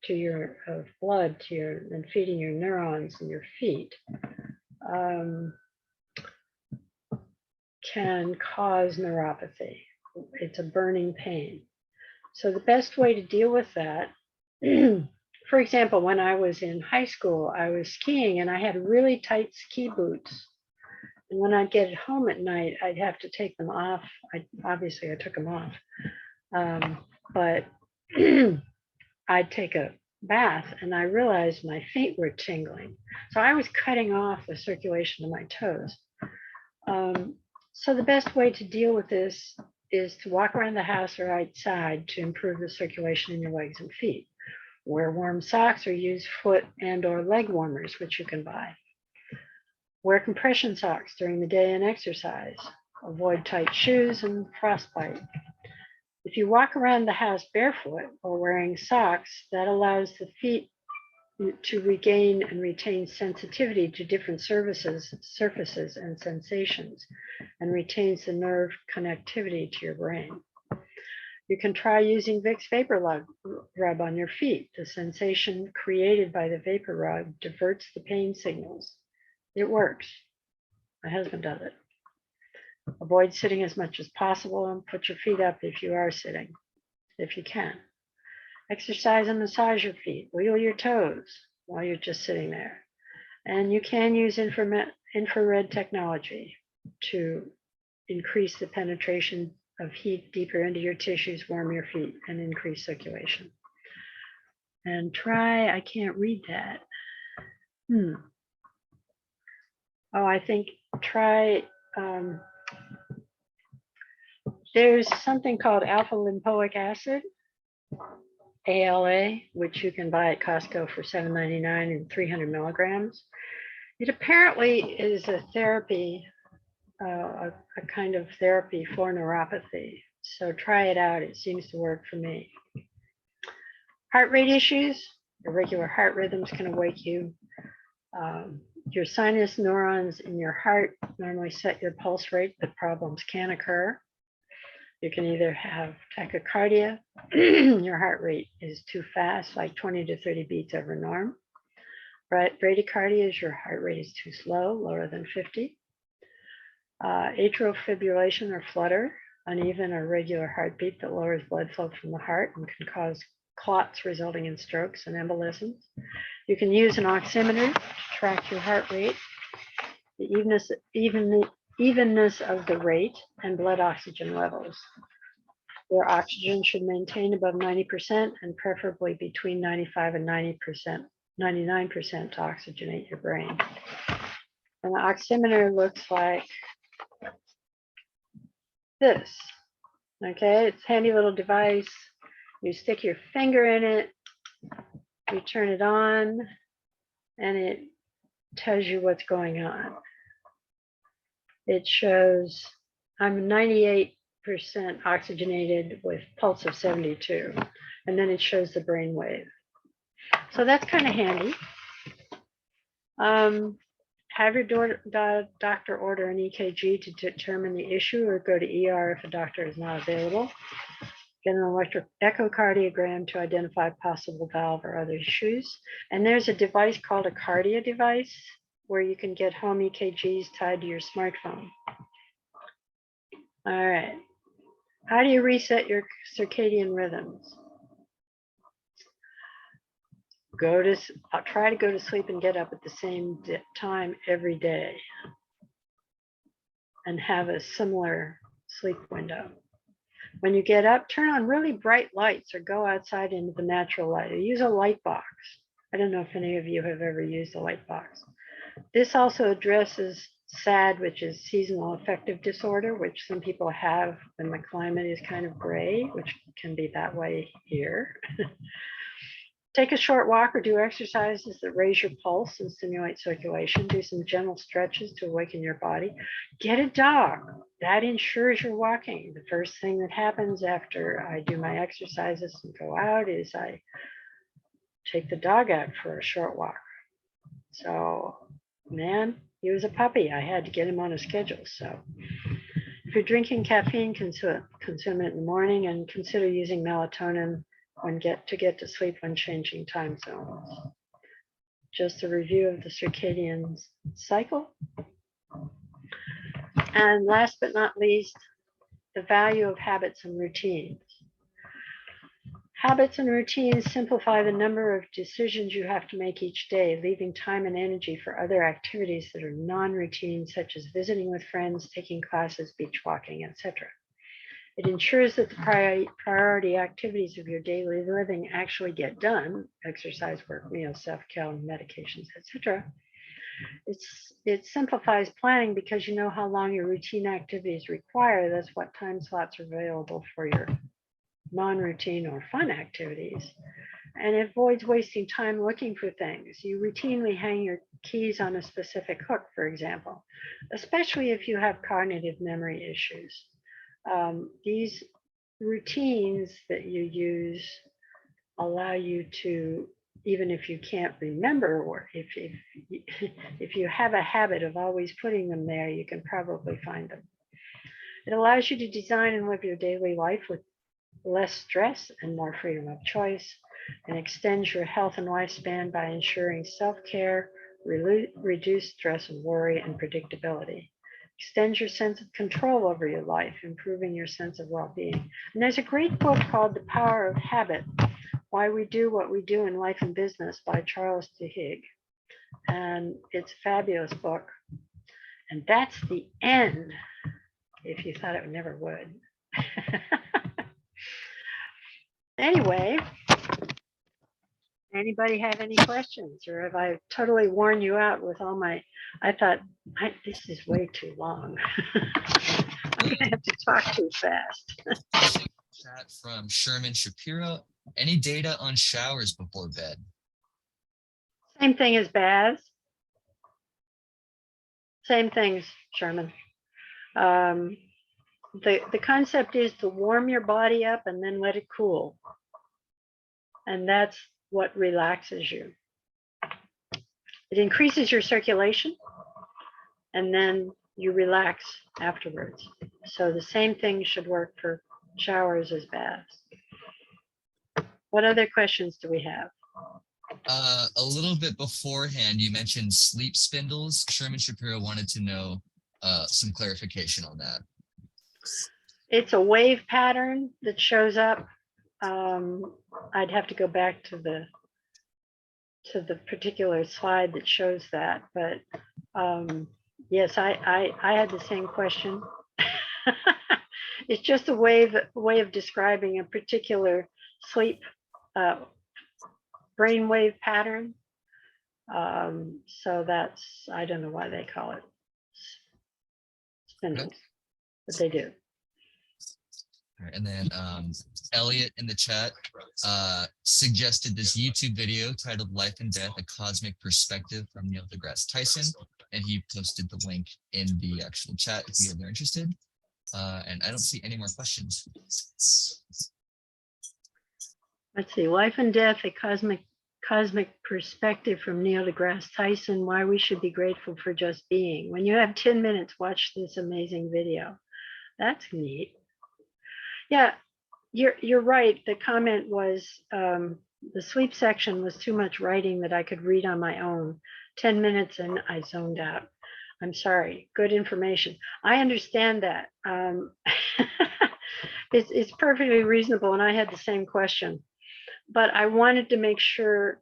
to your blood to your and feeding your neurons in your feet. Can cause neuropathy. It's a burning pain. So the best way to deal with that, for example, when I was in high school, I was skiing and I had really tight ski boots. And when I'd get home at night, I'd have to take them off. Obviously, I took them off. But I'd take a bath and I realized my feet were tingling. So I was cutting off the circulation to my toes. So the best way to deal with this is to walk around the house or outside to improve the circulation in your legs and feet. Wear warm socks or use foot and or leg warmers, which you can buy. Wear compression socks during the day and exercise. Avoid tight shoes and frostbite. If you walk around the house barefoot or wearing socks, that allows the feet to regain and retain sensitivity to different surfaces and sensations, and retains the nerve connectivity to your brain. You can try using Vicks Vapor Rub on your feet. The sensation created by the vapor rub diverts the pain signals. It works. My husband does it. Avoid sitting as much as possible and put your feet up if you are sitting, if you can. Exercise and massage your feet. Wiggle your toes while you're just sitting there. And you can use infrared technology to increase the penetration of heat deeper into your tissues, warm your feet, and increase circulation. And try, I can't read that. Oh, I think try, there's something called alpha lipoic acid, ALA, which you can buy at Costco for $7.99 and 300 milligrams. It apparently is a therapy, a kind of therapy for neuropathy. So try it out. It seems to work for me. Heart rate issues, irregular heart rhythms can awake you. Your sinus neurons in your heart normally set your pulse rate, but problems can occur. You can either have tachycardia, your heart rate is too fast, like 20 to 30 beats over norm. Bradycardia is your heart rate is too slow, lower than 50. Atrial fibrillation or flutter, uneven or regular heartbeat that lowers blood flow from the heart and can cause clots resulting in strokes and embolisms. You can use an oximeter to track your heart rate, the evenness of the rate, and blood oxygen levels. Your oxygen should maintain above 90% and preferably between 95 and 99% to oxygenate your brain. And the oximeter looks like this. Okay, it's a handy little device. You stick your finger in it, you turn it on, and it tells you what's going on. It shows I'm 98% oxygenated with pulse of 72, and then it shows the brain wave. So that's kind of handy. Have your doctor order an EKG to determine the issue, or go to ER if a doctor is not available. Get an electric echocardiogram to identify possible valve or other issues. And there's a device called a Cardia device where you can get home EKGs tied to your smartphone. All right. How do you reset your circadian rhythms? I'll try to go to sleep and get up at the same time every day and have a similar sleep window. When you get up, turn on really bright lights or go outside into the natural light, or use a light box. I don't know if any of you have ever used a light box. This also addresses SAD, which is seasonal affective disorder, which some people have when the climate is kind of gray, which can be that way here. Take a short walk or do exercises that raise your pulse and stimulate circulation. Do some gentle stretches to awaken your body. Get a dog. That ensures you're walking. The first thing that happens after I do my exercises and go out is I take the dog out for a short walk. So, man, he was a puppy. I had to get him on a schedule. So if you're drinking caffeine, consume it in the morning, and consider using melatonin to get to sleep when changing time zones. Just a review of the circadian cycle. And last but not least, the value of habits and routines. Habits and routines simplify the number of decisions you have to make each day, leaving time and energy for other activities that are non-routine, such as visiting with friends, taking classes, beach walking, etc. It ensures that the priority activities of your daily living actually get done: exercise, work, meals, self-care, medications, etc. It simplifies planning because you know how long your routine activities require. That's what time slots are available for your non-routine or fun activities. And it avoids wasting time looking for things. You routinely hang your keys on a specific hook, for example, especially if you have cognitive memory issues. These routines that you use allow you to, even if you can't remember, or if you have a habit of always putting them there, you can probably find them. It allows you to design and live your daily life with less stress and more freedom of choice, and extends your health and lifespan by ensuring self-care, reduced stress and worry, and predictability. Extends your sense of control over your life, improving your sense of well-being. And there's a great book called The Power of Habit: Why We Do What We Do in Life and Business by Charles Duhigg. And it's a fabulous book. And that's the end, if you thought it never would. Anyway, anybody have any questions, or have I totally worn you out with all my, I thought, this is way too long. I'm gonna have to talk too fast. Chat from Sherman Shapiro. Any data on showers before bed? Same thing as baths. Same things, Sherman. The concept is to warm your body up and then let it cool. And that's what relaxes you. It increases your circulation, and then you relax afterwards. So the same thing should work for showers as baths. What other questions do we have? A little bit beforehand, you mentioned sleep spindles. Sherman Shapiro wanted to know some clarification on that. It's a wave pattern that shows up. I'd have to go back to the particular slide that shows that, but yes, I had the same question. It's just a way of describing a particular sleep brainwave pattern. So that's, I don't know why they call it spindles, but they do. All right, and then Elliot in the chat suggested this YouTube video titled "Life and Death: A Cosmic Perspective" from Neil deGrasse Tyson, and he posted the link in the actual chat if you are interested. And I don't see any more questions. Let's see, Life and Death: A Cosmic Perspective from Neil deGrasse Tyson, Why We Should Be Grateful for Just Being. When you have 10 minutes, watch this amazing video. That's neat. Yeah, you're right. The comment was the sleep section was too much writing that I could read on my own. 10 minutes and I zoned out. I'm sorry. Good information. I understand that. It's perfectly reasonable, and I had the same question. But I wanted to make sure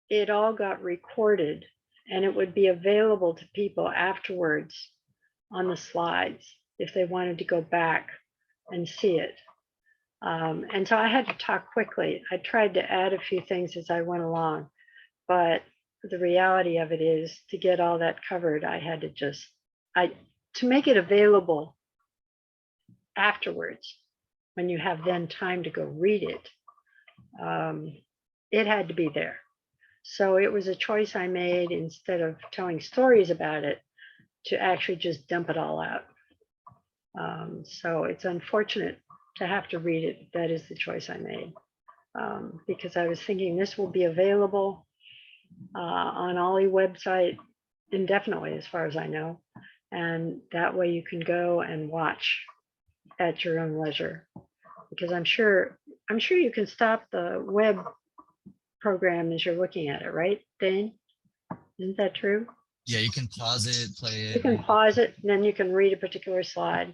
it all got recorded and it would be available to people afterwards on the slides if they wanted to go back and see it. And so I had to talk quickly. I tried to add a few things as I went along, but the reality of it is, to get all that covered, I had to to make it available afterwards when you have then time to go read it. it had to be there. So it was a choice I made, instead of telling stories about it, to actually just dump it all out. So it's unfortunate to have to read it. That is the choice I made, because I was thinking this will be available on OLLI website indefinitely, as far as I know. And that way you can go and watch at your own leisure, because I'm sure you can stop the web program as you're looking at it, right, Dane? Isn't that true? Yeah, you can pause it, play You it. can pause it, and then you can read a particular slide.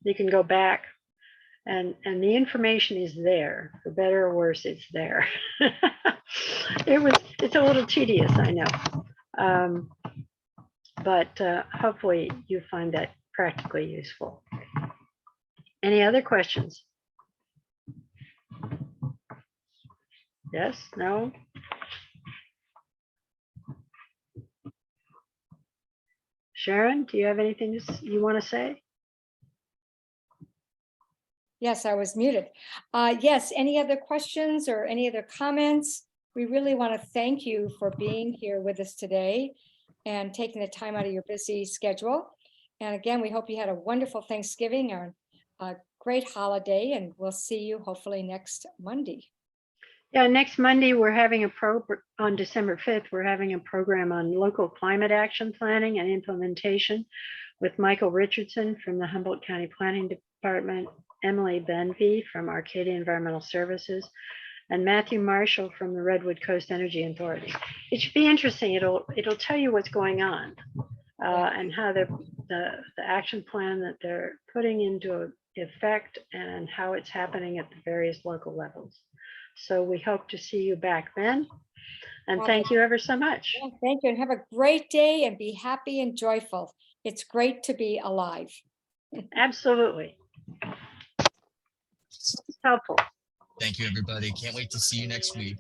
You can go back, and the information is there, for better or worse, it's there. It's a little tedious, I know. But hopefully you find that practically useful. Any other questions? Yes, no? Sharon, do you have anything you want to say? Yes, I was muted. Yes, any other questions or any other comments? We really want to thank you for being here with us today and taking the time out of your busy schedule. And again, we hope you had a wonderful Thanksgiving or a great holiday, and we'll see you hopefully next Monday. Yeah, next Monday, we're having on December 5th, we're having a program on local climate action planning and implementation with Michael Richardson from the Humboldt County Planning Department, Emily Benvey from Arcata Environmental Services, and Matthew Marshall from the Redwood Coast Energy Authority. It should be interesting. It'll tell you what's going on and how the action plan that they're putting into effect and how it's happening at the various local levels. So we hope to see you back then. And thank you ever so much. Yeah, thank you, and have a great day and be happy and joyful. It's great to be alive. Absolutely. It's helpful. Thank you, everybody. Can't wait to see you next week.